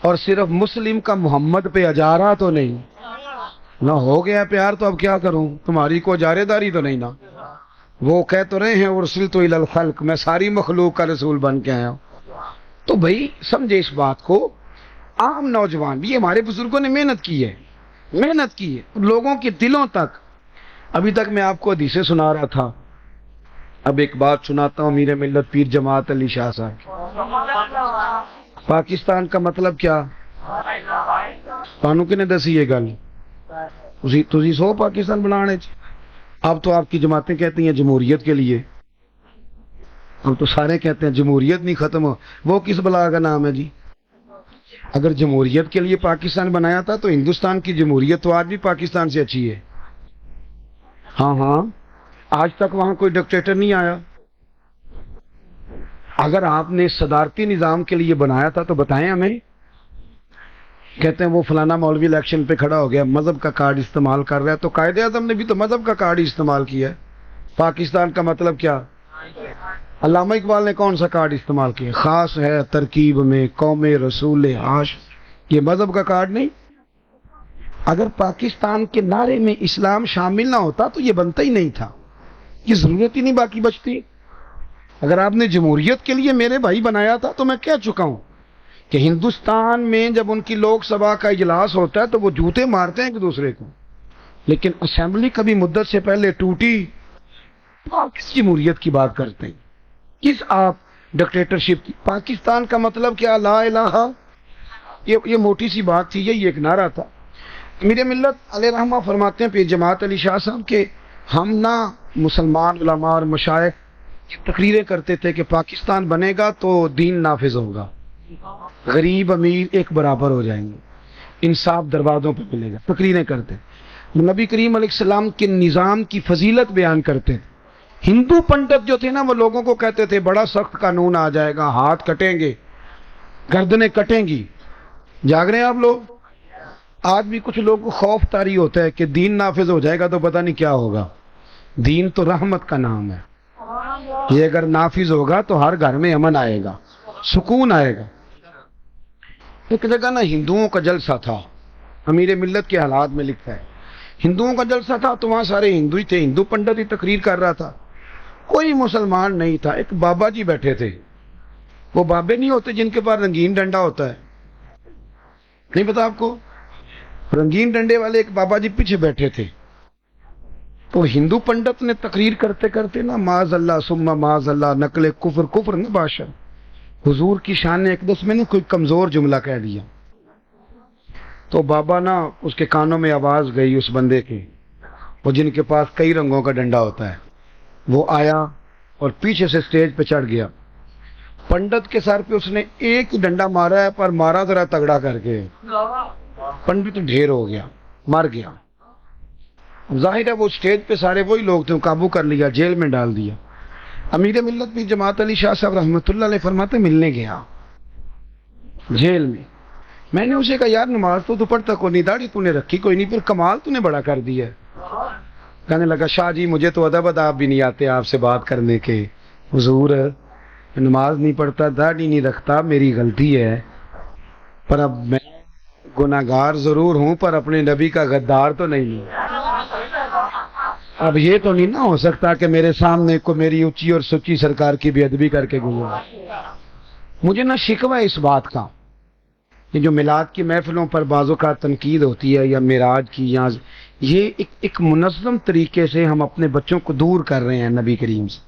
اور صرف مسلم کا محمد پہ اجارہ تو نہیں. نہ ہو گیا پیار تو اب کیا کروں, تمہاری کو اجارے داری تو نہیں نا. وہ کہہ تو رہے ہیں ارسلت الی الخلق, میں ساری مخلوق کا رسول بن کے آیا ہوں. تو بھائی سمجھے اس بات کو. عام نوجوان بھی, ہمارے بزرگوں نے محنت کی ہے لوگوں کے دلوں تک. ابھی تک میں آپ کو حدیثیں سنا رہا تھا, اب ایک بات سناتا ہوں امیر ملت پیر جماعت علی شاہ صاحب. پاکستان کا مطلب کیا تانوں کنے دسی یہ گل, تسی سو پاکستان بنانے چ. اب تو آپ کی جماعتیں کہتی ہیں جمہوریت کے لیے, اب تو سارے کہتے ہیں جمہوریت نہیں ختم ہو. وہ کس بلا کا نام ہے جی؟ اگر جمہوریت کے لیے پاکستان بنایا تھا تو ہندوستان کی جمہوریت تو آج بھی پاکستان سے اچھی ہے. ہاں آج تک وہاں کوئی ڈکٹیٹر نہیں آیا. اگر آپ نے صدارتی نظام کے لیے بنایا تھا تو بتائیں ہمیں. کہتے ہیں وہ فلانا مولوی الیکشن پہ کھڑا ہو گیا, مذہب کا کارڈ استعمال کر رہا ہے, تو قائد اعظم نے بھی تو مذہب کا کارڈ استعمال کیا ہے. پاکستان کا مطلب کیا؟ علامہ اقبال نے کون سا کارڈ استعمال کیا؟ خاص ہے ترکیب میں قوم رسول عاش, یہ مذہب کا کارڈ نہیں. اگر پاکستان کے نعرے میں اسلام شامل نہ ہوتا تو یہ بنتا ہی نہیں تھا, یہ ضرورت ہی نہیں باقی بچتی. اگر آپ نے جمہوریت کے لیے میرے بھائی بنایا تھا تو میں کہہ چکا ہوں کہ ہندوستان میں جب ان کی لوک سبھا کا اجلاس ہوتا ہے تو وہ جوتے مارتے ہیں ایک دوسرے کو، لیکن اسمبلی کبھی مدت سے پہلے ٹوٹی، آپ کس جمہوریت کی بات کرتے ہیں؟ کس آپ ڈکٹیٹرشپ کی؟ پاکستان کا مطلب کیا؟ لا الہ، یہ موٹی سی بات تھی، یہی ایک نعرہ تھا۔ میرے ملت علیہ رحمہ فرماتے ہیں پیر جماعت علی شاہ صاحب کہ ہم نہ مسلمان علماء اور مشائخ کی تقریریں کرتے تھے کہ پاکستان بنے گا تو دین نافذ ہوگا، غریب امیر ایک برابر ہو جائیں گے، انصاف دروازوں پہ ملے گا، تقریریں کرتے تھے۔ نبی کریم علیہ السلام کے نظام کی فضیلت بیان کرتے تھے۔ ہندو پنڈت جو تھے نا وہ لوگوں کو کہتے تھے بڑا سخت قانون آ جائے گا، ہاتھ کٹیں گے، گردنیں کٹیں گی۔ جاگ رہے ہیں آپ لوگ؟ آج بھی کچھ لوگوں کو خوف طاری ہوتا ہے کہ دین نافذ ہو جائے گا تو پتہ نہیں کیا ہوگا۔ دین تو رحمت کا نام ہے، یہ اگر نافذ ہوگا تو ہر گھر میں امن آئے گا، سکون آئے گا۔ ایک جگہ نا ہندوؤں کا جلسہ تھا، امیر ملت کے حالات میں لکھا ہے، ہندوؤں کا جلسہ تھا تو وہاں سارے ہندو ہی تھے، ہندو پنڈت ہی تقریر کر رہا تھا، کوئی مسلمان نہیں تھا۔ ایک بابا جی بیٹھے تھے، وہ بابے نہیں ہوتے جن کے پاس رنگین ڈنڈا ہوتا ہے، نہیں پتا آپ کو؟ رنگین ڈنڈے والے ایک بابا جی پیچھے بیٹھے تھے۔ تو ہندو پنڈت نے تقریر کرتے کرتے نا معاذ اللہ ثم معاذ اللہ، نقل کفر، کفر نہ باشا، حضور کی شان اقدس میں نے کوئی کمزور جملہ کہہ دیا۔ تو بابا نا اس کے کانوں میں آواز گئی اس بندے کے، وہ جن کے پاس کئی رنگوں کا ڈنڈا ہوتا ہے، وہ آیا اور پیچھے سے سٹیج پہ چڑھ گیا۔ پنڈت کے سر پہ اس نے ایک ڈنڈا مارا ہے، پر مارا ذرا تگڑا کر کے، پنڈت ڈھیر ہو گیا، مر گیا۔ ظاہر ہے وہ سٹیج پہ سارے وہی لوگ تھے، قابو کر لیا، جیل میں ڈال دیا۔ امیر ملت بھی جماعت علی شاہ صاحب رحمۃ اللہ علیہ فرماتے ملنے گیا جیل میں۔ میں نے اسے کہا یار نماز تو پڑھتا کوئی نہیں، داڑھی تو نے رکھی کوئی نہیں، پھر کمال تو نے بڑا کر دیا ہے۔ کہنے لگا شاہ جی مجھے تو ادب اداب بھی نہیں آتے آپ سے بات کرنے کے، حضور نماز نہیں پڑھتا، داڑھی نہیں رکھتا، میری غلطی ہے، پر اب میں گناہگار ضرور ہوں پر اپنے نبی کا غدار تو نہیں ہوں۔ اب یہ تو نہیں نہ ہو سکتا کہ میرے سامنے کو میری اونچی اور سچی سرکار کی بے ادبی کر کے گزرا۔ مجھے نہ شکوہ ہے اس بات کا، یہ جو میلاد کی محفلوں پر بعض اوقات تنقید ہوتی ہے یا معراج کی، یا یہ ایک منظم طریقے سے ہم اپنے بچوں کو دور کر رہے ہیں نبی کریم سے۔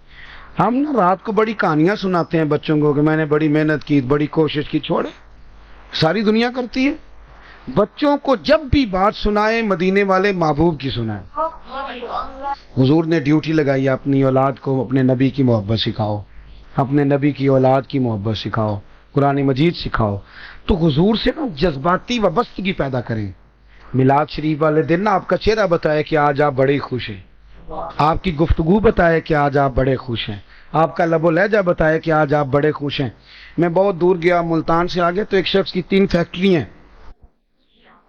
ہم نا رات کو بڑی کہانیاں سناتے ہیں بچوں کو کہ میں نے بڑی محنت کی، بڑی کوشش کی، چھوڑے ساری دنیا کرتی ہے۔ بچوں کو جب بھی بات سنائیں مدینے والے محبوب کی سنائیں۔ حضور نے ڈیوٹی لگائی اپنی اولاد کو اپنے نبی کی محبت سکھاؤ، اپنے نبی کی اولاد کی محبت سکھاؤ، قرآن مجید سکھاؤ۔ تو حضور سے نا جذباتی وابستگی پیدا کریں۔ میلاد شریف والے دن نا آپ کا چہرہ بتائے کہ آج آپ بڑے خوش ہیں، آپ کی گفتگو بتائے کہ آج آپ بڑے خوش ہیں، آپ کا لب و لہجہ بتائے کہ آج آپ بڑے خوش ہیں۔ میں بہت دور گیا، ملتان سے آگے، تو ایک شخص کی 3 فیکٹری ہیں،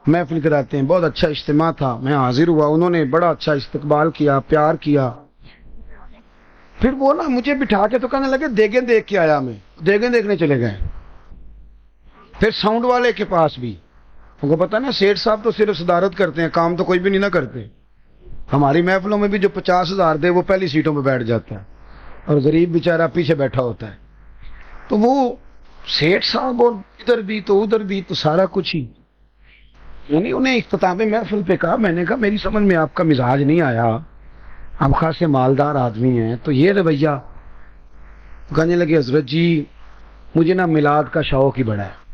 محفل کراتے ہیں، بہت اچھا اجتماع تھا، میں حاضر ہوا، انہوں نے بڑا اچھا استقبال کیا، پیار کیا۔ پھر وہ نا مجھے بٹھا کے تو کہنے لگے دیگیں دیکھ کے آیا، میں دیگیں دیکھنے چلے گئے۔ پھر ساؤنڈ والے کے پاس بھی، ان کو پتا نا سیٹھ صاحب تو صرف صدارت کرتے ہیں، کام تو کوئی بھی نہیں نہ کرتے۔ ہماری محفلوں میں بھی جو 50,000 دے وہ پہلی سیٹوں پہ بیٹھ جاتا ہے اور غریب بیچارہ پیچھے بیٹھا ہوتا ہے۔ تو وہ سیٹھ صاحب اور ادھر بھی تو ادھر بھی تو سارا کچھ ہی، یعنی انہیں اختتام محفل پہ کہا، میں نے کہا میری سمجھ میں آپ کا مزاج نہیں آیا، آپ خاصے مالدار آدمی ہیں تو یہ رویہ۔ کہنے لگے حضرت جی مجھے نا میلاد کا شوق ہی بڑا ہے،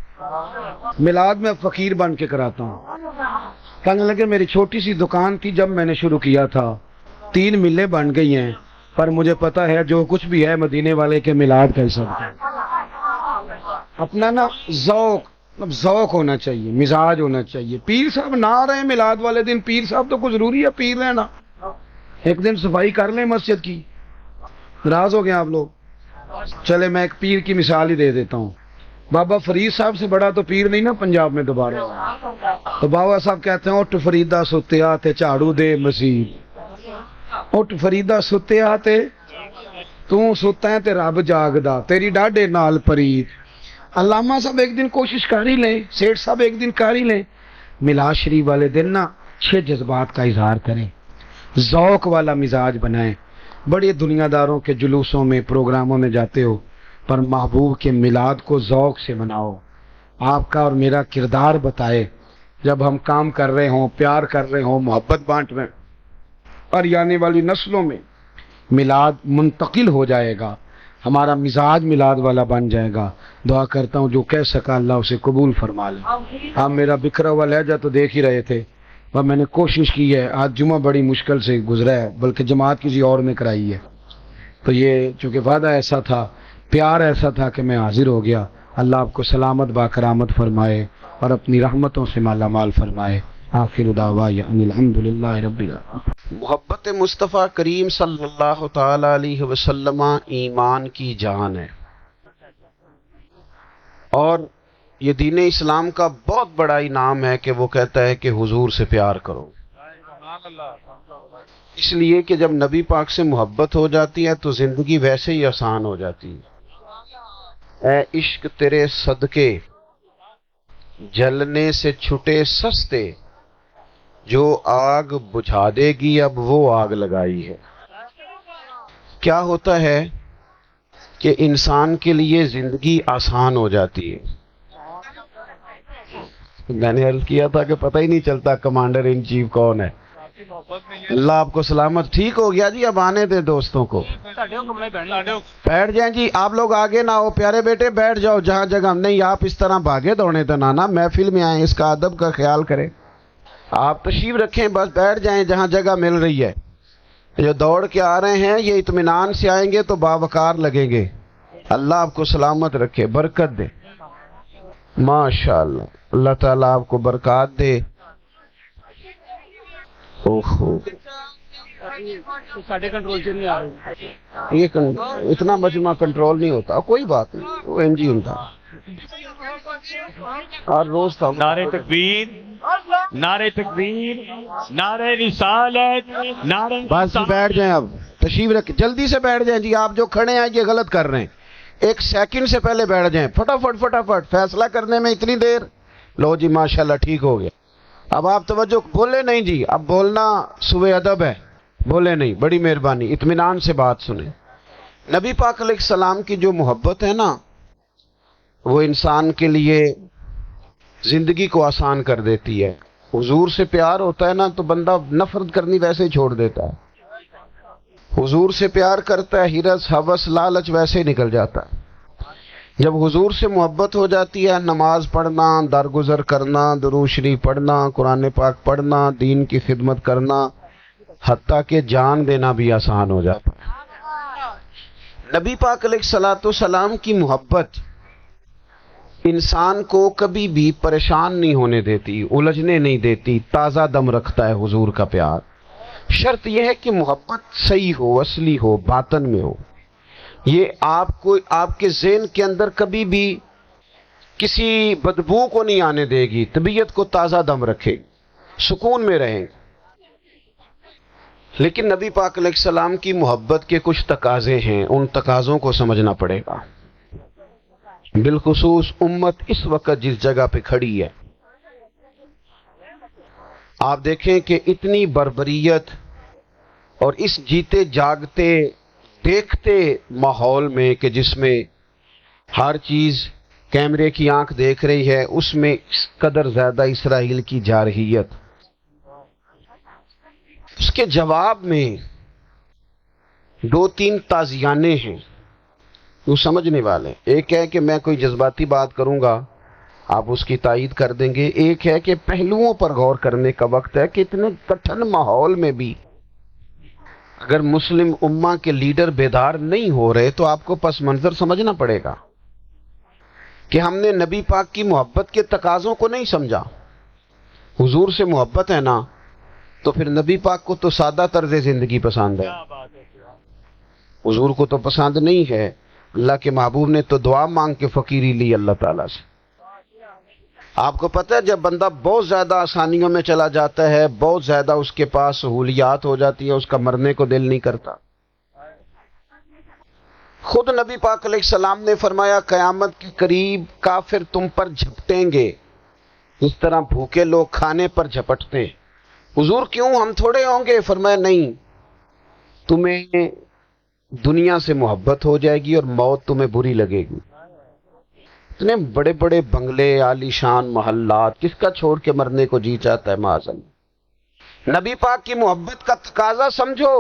میلاد میں فقیر بن کے کراتا ہوں۔ کہنے لگے میری چھوٹی سی دکان تھی جب میں نے شروع کیا تھا، 3 ملیں بن گئی ہیں، پر مجھے پتا ہے جو کچھ بھی ہے مدینے والے کے میلاد کا حصہ ہے۔ اپنا نا ذوق ہونا چاہیے، مزاج ہونا چاہیے۔ پیر صاحب نہ آ رہے ہیں میلاد والے دن، پیر صاحب تو کوئی ضروری ہے پیر رہنا؟ ایک دن صفائی کر لیں مسجد کی، ناراض ہو گئے آپ لوگ؟ چلے میں ایک پیر کی مثال ہی دے دیتا ہوں، بابا فرید صاحب سے بڑا تو پیر نہیں نا پنجاب میں دوبارہ۔ تو بابا صاحب کہتے ہیں اٹھ فریدا ستیا تے جھاڑو دے مسیح، اٹھ فریدا ستیا تے تو ستا ہے تے رب جاگدا، تیری ڈاڈے نال پرید۔ علامہ صاحب ایک دن کوشش کر ہی لیں، سیٹھ صاحب ایک دن کر ہی لیں، میلاد شریف والے دن نا 6 جذبات کا اظہار کریں، ذوق والا مزاج بنائیں۔ بڑے دنیا داروں کے جلوسوں میں پروگراموں میں جاتے ہو، پر محبوب کے میلاد کو ذوق سے مناؤ، آپ کا اور میرا کردار بتائے. جب ہم کام کر رہے ہوں، پیار کر رہے ہوں، محبت بانٹ رہے ہوں، اور آنے والی نسلوں میں میلاد منتقل ہو جائے گا، ہمارا مزاج میلاد والا بن جائے گا. دعا کرتا ہوں جو کہہ سکا اللہ اسے قبول فرما لے. آپ میرا بکھرا ہوا لہجہ تو دیکھ ہی رہے تھے، اور میں نے کوشش کی ہے. آج جمعہ بڑی مشکل سے گزرا ہے، بلکہ جماعت کسی اور نے کرائی ہے. تو یہ چونکہ وعدہ ایسا تھا، پیار ایسا تھا کہ میں حاضر ہو گیا. اللہ آپ کو سلامت باکرامت فرمائے اور اپنی رحمتوں سے مالا مال فرمائے. آخر دعوانا ان الحمدللہ رب العالمین. محبت مصطفیٰ کریم صلی اللہ تعالی علیہ وسلم ایمان کی جان ہے، اور یہ دین اسلام کا بہت بڑا انعام ہے کہ وہ کہتا ہے کہ حضور سے پیار کرو. اس لیے کہ جب نبی پاک سے محبت ہو جاتی ہے تو زندگی ویسے ہی آسان ہو جاتی ہے. اے عشق تیرے صدقے جلنے سے چھٹے سستے، جو آگ بجھا دے گی اب وہ آگ لگائی ہے. کیا ہوتا ہے کہ انسان کے لیے زندگی آسان ہو جاتی ہے. میں نے عرض کیا تھا کہ پتہ ہی نہیں چلتا کمانڈر ان چیف کون ہے. اللہ آپ کو سلامت. ٹھیک ہو گیا جی، اب آنے دیں دوستوں کو. بیٹھ جائیں جی، آپ لوگ آگے نہ ہو پیارے بیٹے، بیٹھ جاؤ جہاں جگہ. نہیں آپ اس طرح بھاگے دوڑے تو نانا، محفل میں آئیں، اس کا ادب کا خیال کریں. آپ تشریف رکھیں، بس بیٹھ جائیں جہاں جگہ مل رہی ہے. جو دوڑ کے آ رہے ہیں یہ اطمینان سے آئیں گے تو باوقار لگیں گے. اللہ آپ کو سلامت رکھے، برکت دے. ماشاءاللہ، اللہ تعالیٰ آپ کو برکات دے. اوہو یہ اتنا مجمع کنٹرول نہیں ہوتا، کوئی بات نہیں، وہ این جی ہوتا. اور روز تھا نعرہ تکبیر، نعرہ تکبیر، نعرہ رسالت، نعرہ. بس بیٹھ جائیں، اب تشریف رکھ، جلدی سے بیٹھ جائیں جی. آپ جو کھڑے ہیں یہ غلط کر رہے ہیں. 1 سیکنڈ سے پہلے بیٹھ جائیں، فٹافٹ فٹافٹ. فیصلہ کرنے میں اتنی دیر. لو جی ماشاءاللہ ٹھیک ہو گیا. اب آپ توجہ، بولے نہیں جی، اب بولنا سوء ادب ہے، بولے نہیں. بڑی مہربانی، اطمینان سے بات سنیں. نبی پاک علیہ السلام کی جو محبت ہے نا، وہ انسان کے لیے زندگی کو آسان کر دیتی ہے. حضور سے پیار ہوتا ہے نا تو بندہ نفرت کرنی ویسے ہی چھوڑ دیتا ہے. حضور سے پیار کرتا ہے، ہرس ہوس لالچ ویسے ہی نکل جاتا ہے. جب حضور سے محبت ہو جاتی ہے، نماز پڑھنا، درگزر کرنا، درود شریف پڑھنا، قرآن پاک پڑھنا، دین کی خدمت کرنا، حتیٰ کہ جان دینا بھی آسان ہو جاتا ہے. نبی پاک علیہ الصلوۃ والسلام کی محبت انسان کو کبھی بھی پریشان نہیں ہونے دیتی، الجھنے نہیں دیتی، تازہ دم رکھتا ہے حضور کا پیار. شرط یہ ہے کہ محبت صحیح ہو، اصلی ہو، باطن میں ہو. یہ آپ کے ذہن کے اندر کبھی بھی کسی بدبو کو نہیں آنے دے گی، طبیعت کو تازہ دم رکھے، سکون میں رہیں. لیکن نبی پاک علیہ السلام کی محبت کے کچھ تقاضے ہیں، ان تقاضوں کو سمجھنا پڑے گا. بالخصوص امت اس وقت جس جگہ پہ کھڑی ہے، آپ دیکھیں کہ اتنی بربریت اور اس جیتے جاگتے دیکھتے ماحول میں کہ جس میں ہر چیز کیمرے کی آنکھ دیکھ رہی ہے، اس میں اس قدر زیادہ اسرائیل کی جارحیت. اس کے جواب میں 2-3 تازیانے ہیں وہ سمجھنے والے. ایک ہے کہ میں کوئی جذباتی بات کروں گا، آپ اس کی تائید کر دیں گے. ایک ہے کہ پہلوؤں پر غور کرنے کا وقت ہے کہ اتنے کٹھن ماحول میں بھی اگر مسلم امہ کے لیڈر بیدار نہیں ہو رہے تو آپ کو پس منظر سمجھنا پڑے گا کہ ہم نے نبی پاک کی محبت کے تقاضوں کو نہیں سمجھا. حضور سے محبت ہے نا تو پھر نبی پاک کو تو سادہ طرز زندگی پسند ہے، حضور کو تو پسند نہیں ہے. اللہ کے محبوب نے تو دعا مانگ کے فقیری لی اللہ تعالیٰ سے. آپ کو پتہ ہے جب بندہ بہت زیادہ آسانیوں میں چلا جاتا ہے، بہت زیادہ اس کے پاس سہولیات ہو جاتی ہے، اس کا مرنے کو دل نہیں کرتا. خود نبی پاک علیہ السلام نے فرمایا قیامت کے قریب کافر تم پر جھپٹیں گے اس طرح بھوکے لوگ کھانے پر جھپٹتے. حضور کیوں، ہم تھوڑے ہوں گے؟ فرمایا نہیں، تمہیں دنیا سے محبت ہو جائے گی اور موت تمہیں بری لگے گی. اتنے بڑے بڑے بنگلے، عالی شان محلات، کس کا چھوڑ کے مرنے کو جی چاہتا ہے معاذ اللہ؟ نبی پاک کی محبت کا تقاضا سمجھو،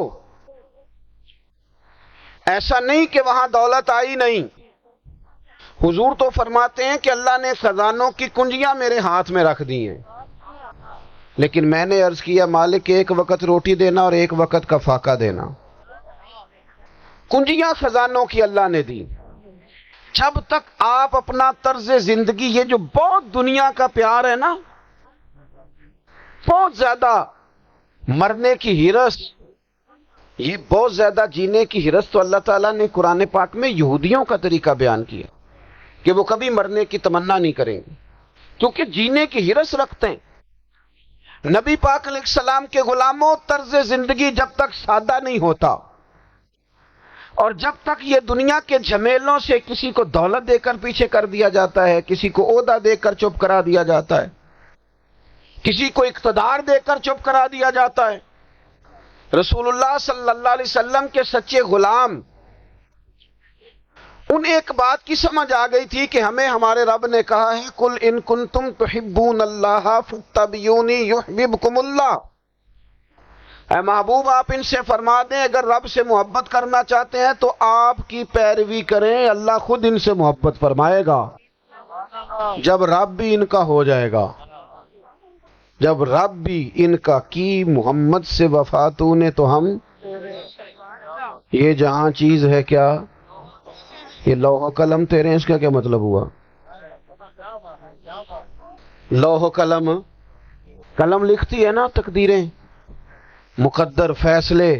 ایسا نہیں کہ وہاں دولت آئی نہیں۔ حضور تو فرماتے ہیں کہ اللہ نے خزانوں کی کنجیاں میرے ہاتھ میں رکھ دی ہیں، لیکن میں نے عرض کیا مالک ایک وقت روٹی دینا اور ایک وقت کا فاقہ دینا۔ کنجیاں خزانوں کی اللہ نے دی۔ جب تک آپ اپنا طرز زندگی، یہ جو بہت دنیا کا پیار ہے نا، بہت زیادہ مرنے کی ہرس، یہ بہت زیادہ جینے کی ہرس، تو اللہ تعالیٰ نے قرآن پاک میں یہودیوں کا طریقہ بیان کیا کہ وہ کبھی مرنے کی تمنا نہیں کریں گے کیونکہ جینے کی ہرس رکھتے ہیں۔ نبی پاک علیہ السلام کے غلاموں، طرز زندگی جب تک سادہ نہیں ہوتا اور جب تک یہ دنیا کے جھمیلوں سے کسی کو دولت دے کر پیچھے کر دیا جاتا ہے، کسی کو عہدہ دے کر چپ کرا دیا جاتا ہے، کسی کو اقتدار دے کر چپ کرا دیا جاتا ہے، رسول اللہ صلی اللہ علیہ وسلم کے سچے غلام ان ایک بات کی سمجھ آ گئی تھی کہ ہمیں ہمارے رب نے کہا ہے قل ان کنتم تحبون اللہ فاتبعونی یحببکم اللہ، اے محبوب آپ ان سے فرما دیں اگر رب سے محبت کرنا چاہتے ہیں تو آپ کی پیروی کریں، اللہ خود ان سے محبت فرمائے گا۔ جب رب بھی ان کا ہو جائے گا، جب رب بھی ان کا کی محمد سے وفا تو نے تو ہم، یہ جہاں چیز ہے کیا، یہ لوح و قلم تیرے ہیں، اس کا کیا مطلب ہوا؟ لوح و قلم، قلم لکھتی ہے نا تقدیریں، مقدر فیصلے،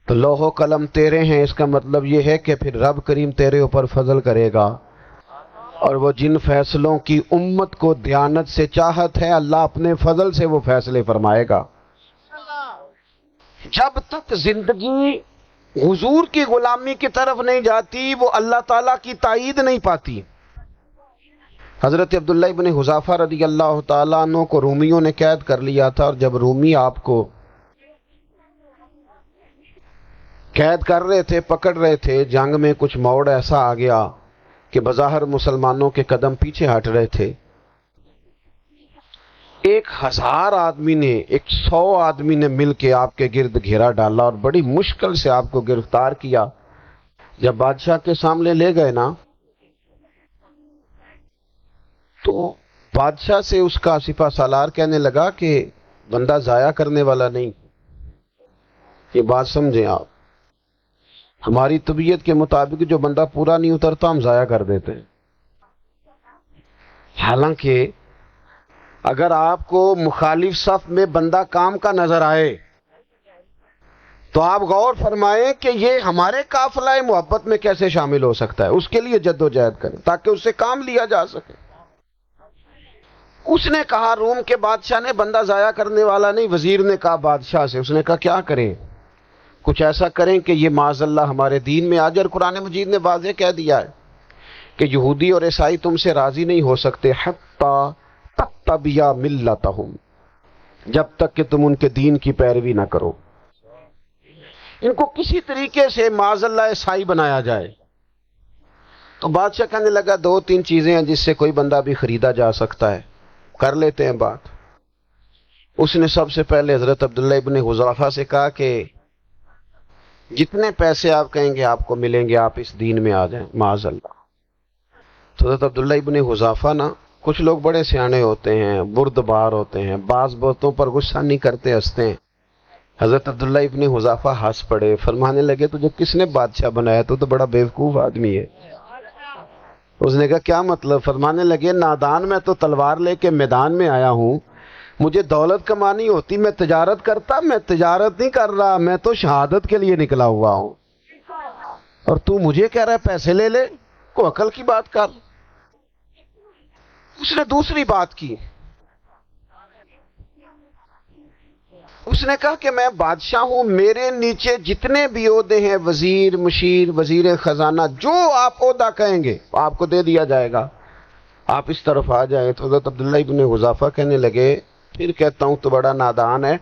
تو لوح و قلم تیرے ہیں، اس کا مطلب یہ ہے کہ پھر رب کریم تیرے اوپر فضل کرے گا، اور وہ جن فیصلوں کی امت کو دیانت سے چاہت ہے اللہ اپنے فضل سے وہ فیصلے فرمائے گا۔ جب تک زندگی حضور کی غلامی کی طرف نہیں جاتی وہ اللہ تعالیٰ کی تائید نہیں پاتی۔ حضرت عبداللہ ابن حذافہ رضی اللہ تعالیٰ عنہ کو رومیوں نے قید کر لیا تھا، اور جب رومی آپ کو قید کر رہے تھے، پکڑ رہے تھے، جنگ میں کچھ موڑ ایسا آ گیا کہ بظاہر مسلمانوں کے قدم پیچھے ہٹ رہے تھے، 1000 آدمی نے، 100 آدمی نے مل کے آپ کے گرد گھیرا ڈالا اور بڑی مشکل سے آپ کو گرفتار کیا۔ جب بادشاہ کے سامنے لے گئے نا تو بادشاہ سے اس کا سپہ سالار کہنے لگا کہ بندہ ضائع کرنے والا نہیں، یہ بات سمجھیں آپ، ہماری طبیعت کے مطابق جو بندہ پورا نہیں اترتا ہم ضائع کر دیتے ہیں۔ حالانکہ اگر آپ کو مخالف صف میں بندہ کام کا نظر آئے تو آپ غور فرمائیں کہ یہ ہمارے قافلہ محبت میں کیسے شامل ہو سکتا ہے، اس کے لیے جد و جہد کریں تاکہ اس سے کام لیا جا سکے۔ اس نے کہا، روم کے بادشاہ نے، بندہ ضائع کرنے والا نہیں۔ وزیر نے کہا بادشاہ سے، اس نے کہا کیا کریں؟ کچھ ایسا کریں کہ یہ معاذ اللہ ہمارے دین میں آ جائے۔ اور قرآن مجید نے واضح کہہ دیا ہے کہ یہودی اور عیسائی تم سے راضی نہیں ہو سکتے حتی تتبع ملتہم، جب تک کہ تم ان کے دین کی پیروی نہ کرو، ان کو کسی طریقے سے معاذ اللہ عیسائی بنایا جائے۔ تو بادشاہ کہنے لگا 2-3 چیزیں ہیں جس سے کوئی بندہ بھی خریدا جا سکتا ہے، کر لیتے ہیں بات۔ اس نے سب سے پہلے حضرت عبداللہ ابن حذافہ سے کہا کہ جتنے پیسے آپ کہیں گے آپ کو ملیں گے، آپ اس دین میں آ جائیں معاذ اللہ۔ تو حضرت عبداللہ ابن حذافہ نا، کچھ لوگ بڑے سیانے ہوتے ہیں، بردبار ہوتے ہیں، بعض باتوں پر غصہ نہیں کرتے، ہنستے ہیں۔ حضرت عبداللہ ابن حذافہ ہنس پڑے، فرمانے لگے تجھے کس نے بادشاہ بنایا؟ تو بڑا بیوقوف آدمی ہے۔ اس نے کہا کیا مطلب؟ فرمانے لگے نادان، میں تو تلوار لے کے میدان میں آیا ہوں، مجھے دولت کمانی ہوتی میں تجارت کرتا، میں تجارت نہیں کر رہا، میں تو شہادت کے لیے نکلا ہوا ہوں، اور تو مجھے کہہ رہا ہے پیسے لے لے، کو عقل کی بات کر۔ اس نے دوسری بات کی، اس نے کہا کہ میں بادشاہ ہوں، میرے نیچے جتنے بھی عہدے ہیں، وزیر، مشیر، وزیر خزانہ، جو آپ عہدہ کہیں گے آپ کو دے دیا جائے گا، آپ اس طرف آ جائیں۔ تو حضرت عبداللہ ابن حذافہ کہنے لگے پھر کہتا ہوں تو بڑا نادان ہے۔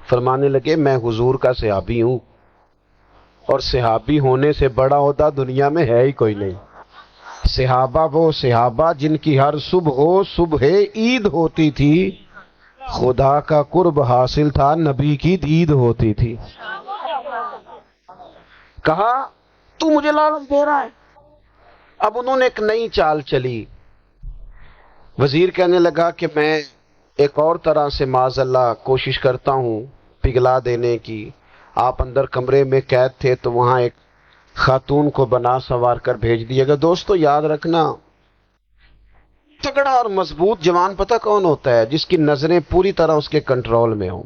فرمانے لگے میں حضور کا صحابی ہوں، اور صحابی ہونے سے بڑا ہوتا دنیا میں ہے ہی کوئی نہیں. صحابہ وہ صحابہ جن کی ہر صبح عید ہوتی تھی، خدا کا قرب حاصل تھا، نبی کی دید ہوتی تھی. کہا تو مجھے لالچ دے رہا ہے. اب انہوں نے ایک نئی چال چلی. وزیر کہنے لگا کہ میں ایک اور طرح سے معاذ اللہ کوشش کرتا ہوں پگھلا دینے کی. آپ اندر کمرے میں قید تھے تو وہاں ایک خاتون کو بنا سنوار کر بھیج دیے گا. دوستو یاد رکھنا، تگڑا اور مضبوط جوان پتہ کون ہوتا ہے؟ جس کی نظریں پوری طرح اس کے کنٹرول میں ہوں.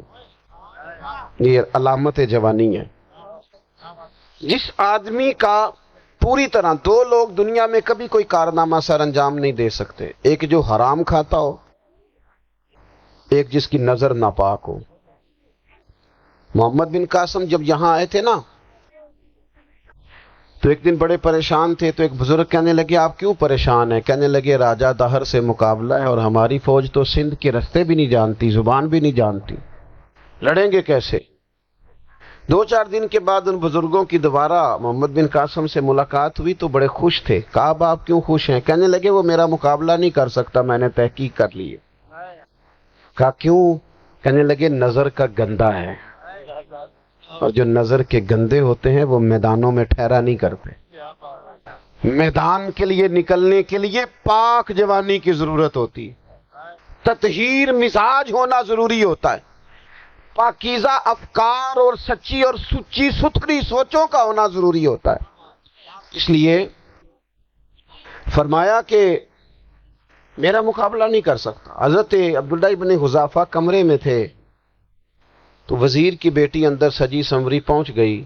یہ علامت جوانی ہے. جس آدمی کا پوری طرح، دو لوگ دنیا میں کبھی کوئی کارنامہ سر انجام نہیں دے سکتے، ایک جو حرام کھاتا ہو، ایک جس کی نظر ناپاک ہو. محمد بن قاسم جب یہاں آئے تھے نا تو ایک دن بڑے پریشان تھے. تو ایک بزرگ کہنے لگے آپ کیوں پریشان ہیں؟ کہنے لگے راجہ دہر سے مقابلہ ہے اور ہماری فوج تو سندھ کے رستے بھی نہیں جانتی، زبان بھی نہیں جانتی، لڑیں گے کیسے؟ 2-4 دن کے بعد ان بزرگوں کی دوبارہ محمد بن قاسم سے ملاقات ہوئی تو بڑے خوش تھے. کہا آپ کیوں خوش ہیں؟ کہنے لگے وہ میرا مقابلہ نہیں کر سکتا، میں نے تحقیق کر لی ہے. کہا کیوں؟ کہنے لگے نظر کا گندا ہے، اور جو نظر کے گندے ہوتے ہیں وہ میدانوں میں ٹھہرا نہیں کرتے. میدان کے لیے نکلنے کے لیے پاک جوانی کی ضرورت ہوتی، تطہیر مزاج ہونا ضروری ہوتا ہے، پاکیزہ افکار اور سچی اور سچی ستھری سوچوں کا ہونا ضروری ہوتا ہے. اس لیے فرمایا کہ میرا مقابلہ نہیں کر سکتا. حضرت عبداللہ ابن حذافہ کمرے میں تھے تو وزیر کی بیٹی اندر سجی سنوری پہنچ گئی.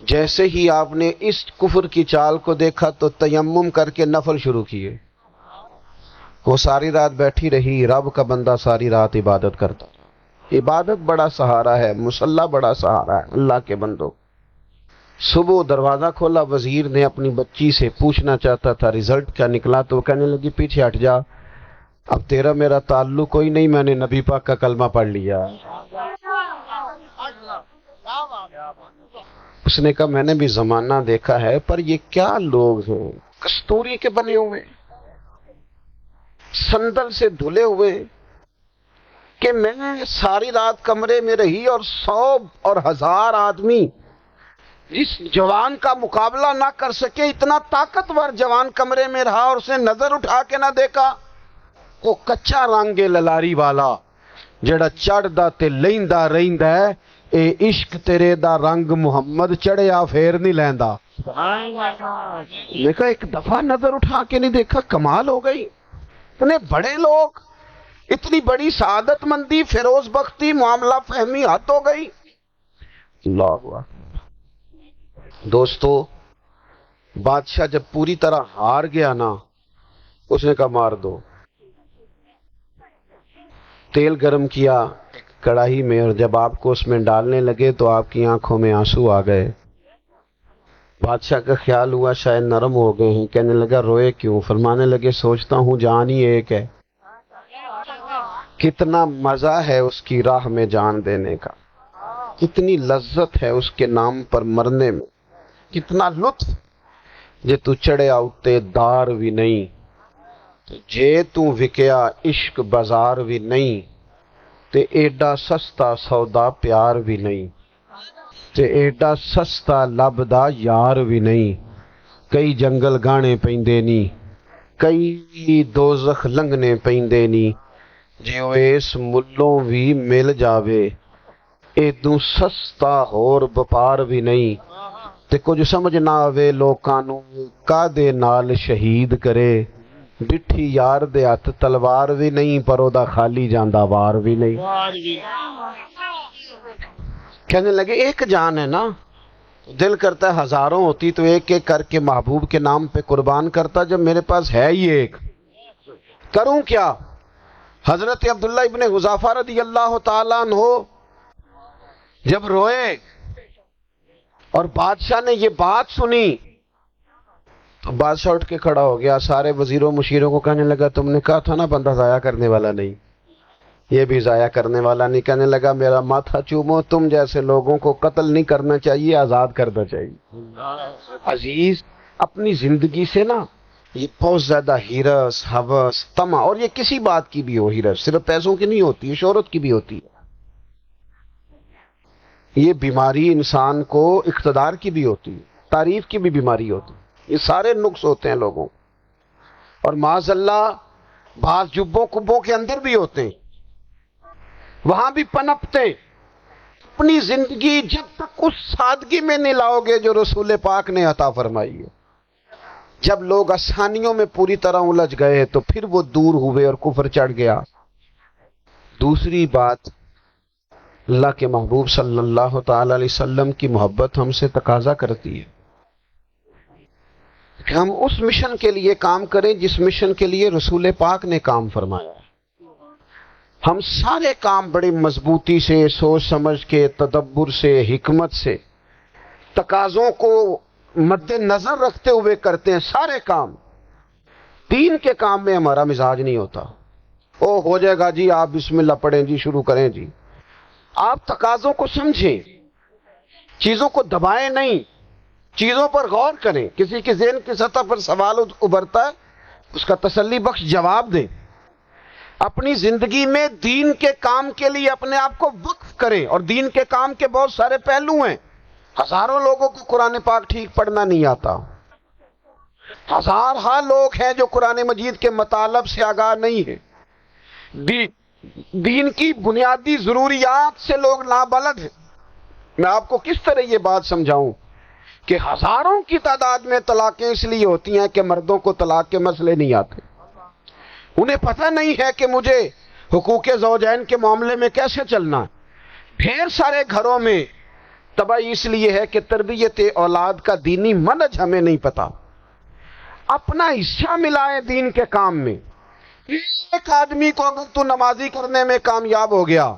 جیسے ہی آپ نے اس کفر کی چال کو دیکھا تو تیمم کر کے نفل شروع کیے. وہ ساری رات بیٹھی رہی. رب کا بندہ ساری رات عبادت کرتا. عبادت بڑا سہارا ہے، مصلی بڑا سہارا ہے اللہ کے بندوں. صبح دروازہ کھولا، وزیر نے اپنی بچی سے پوچھنا چاہتا تھا رزلٹ کیا نکلا، تو وہ کہنے لگی پیچھے ہٹ جا، اب تیرا میرا تعلق کوئی نہیں، میں نے نبی پاک کا کلمہ پڑھ لیا. اس نے کہا میں نے بھی زمانہ دیکھا ہے، پر یہ کیا لوگ ہیں، کستوری کے بنے ہوئے، سندل سے دھلے ہوئے، کہ میں ساری رات کمرے میں رہی اور 100 اور 1000 آدمی جس جوان کا مقابلہ نہ کر سکے، اتنا طاقتور جوان کمرے میں رہا اور اس نے نظر اٹھا کے نہ دیکھا. وہ کچا رنگ للاری والا جڑا چڑھدا تے لیندا رہندا ہے، اے عشق تیرے دا رنگ محمد چڑھیا پھر نہیں لیندا. میں کہا ایک دفعہ نظر اٹھا کے نہیں دیکھا، کمال ہو گئی. اتنے بڑے لوگ، اتنی بڑی سعادت مندی، فیروز بختی، معاملہ فہمی حد ہو گئی. اللہ اکبر. دوستو بادشاہ جب پوری طرح ہار گیا نا، اس نے کہا مار دو. تیل گرم کیا کڑاہی میں، اور جب آپ کو اس میں ڈالنے لگے تو آپ کی آنکھوں میں آنسو آ گئے. بادشاہ کا خیال ہوا شاید نرم ہو گئے ہیں. کہنے لگا روئے کیوں؟ فرمانے لگے سوچتا ہوں جان ہی ایک ہے، کتنا مزہ ہے اس کی راہ میں جان دینے کا، کتنی لذت ہے اس کے نام پر مرنے میں، کتنا لطف. جے تو چڑھیا اتے دار بھی نہیں، جے تو وکیا عشق بازار بھی نہیں، تے ایڈا سستا سودا پیار بھی نہیں، تے ایڈا سستا لبدا یار بھی نہیں. کئی جنگل گانے پیندے نی، کئی دوزخ لنگنے پیندے نی، جے او اس ملوں بھی مل جاوے، ایدوں سستا ہور بپار بھی نہیں. تے کچھ سمجھ نہ آوے لوکاں نوں کادے نال شہید کرے، ڈٹھی یار دے ہاتھ تلوار بھی نہیں، پر او دا خالی جاندا وار بھی نہیں. کہنے لگے ایک جان ہے نا، دل کرتا ہے ہزاروں ہوتی تو ایک ایک کر کے محبوب کے نام پہ قربان کرتا، جب میرے پاس ہے ہی ایک، کروں کیا؟ حضرت عبداللہ ابن حذافہ رضی اللہ تعالیٰ عنہ جب روئے اور بادشاہ نے یہ بات سنی تو بادشاہ اٹھ کے کھڑا ہو گیا. سارے وزیروں مشیروں کو کہنے لگا تم نے کہا تھا نا بندہ ضائع کرنے والا نہیں. یہ بھی ضائع کرنے والا نہیں، کہنے لگا میرا ماتھا چومو، تم جیسے لوگوں کو قتل نہیں کرنا چاہیے، آزاد کرنا چاہیے۔ عزیز، اپنی زندگی سے نا یہ بہت زیادہ ہرس، ہوس، طمع، اور یہ کسی بات کی بھی ہو، ہرس صرف پیسوں کی نہیں ہوتی ہے، شہرت کی بھی ہوتی ہے، یہ بیماری انسان کو اقتدار کی بھی ہوتی ہے، تعریف کی بھی بیماری ہوتی ہے، یہ سارے نقص ہوتے ہیں لوگوں، اور معاذ اللہ بعض جبوں کبوں کے اندر بھی ہوتے ہیں، وہاں بھی پنپتے۔ اپنی زندگی جب تک اس سادگی میں نہیں لاؤ گے جو رسول پاک نے عطا فرمائی ہے، جب لوگ آسانیوں میں پوری طرح الجھ گئے تو پھر وہ دور ہوئے اور کفر چڑھ گیا۔ دوسری بات، اللہ کے محبوب صلی اللہ تعالی علیہ وسلم کی محبت ہم سے تقاضا کرتی ہے کہ ہم اس مشن کے لیے کام کریں جس مشن کے لیے رسول پاک نے کام فرمایا ہے۔ ہم سارے کام بڑی مضبوطی سے، سوچ سمجھ کے، تدبر سے، حکمت سے، تقاضوں کو مد نظر رکھتے ہوئے کرتے ہیں، سارے کام۔ دین کے کام میں ہمارا مزاج نہیں ہوتا، او ہو جائے گا جی، آپ بسم اللہ پڑھیں جی، شروع کریں جی۔ آپ تقاضوں کو سمجھیں، چیزوں کو دبائیں نہیں، چیزوں پر غور کریں۔ کسی کے ذہن کی سطح پر سوال ابھرتا ہے، اس کا تسلی بخش جواب دیں۔ اپنی زندگی میں دین کے کام کے لیے اپنے آپ کو وقف کریں، اور دین کے کام کے بہت سارے پہلو ہیں۔ ہزاروں لوگوں کو قرآن پاک ٹھیک پڑھنا نہیں آتا، ہزارہ لوگ ہیں جو قرآن مجید کے مطالب سے آگاہ نہیں ہیں، دین کی بنیادی ضروریات سے لوگ نابلد ہیں۔ میں آپ کو کس طرح یہ بات سمجھاؤں کہ ہزاروں کی تعداد میں طلاقیں اس لیے ہوتی ہیں کہ مردوں کو طلاق کے مسئلے نہیں آتے، انہیں پتہ نہیں ہے کہ مجھے حقوق زوجین کے معاملے میں کیسے چلنا ہے۔ ڈھیر سارے گھروں میں تباہی اس لیے ہے کہ تربیت اولاد کا دینی منہج ہمیں نہیں پتا۔ اپنا حصہ ملائے دین کے کام میں۔ ایک آدمی کو اگر تو نمازی کرنے میں کامیاب ہو گیا،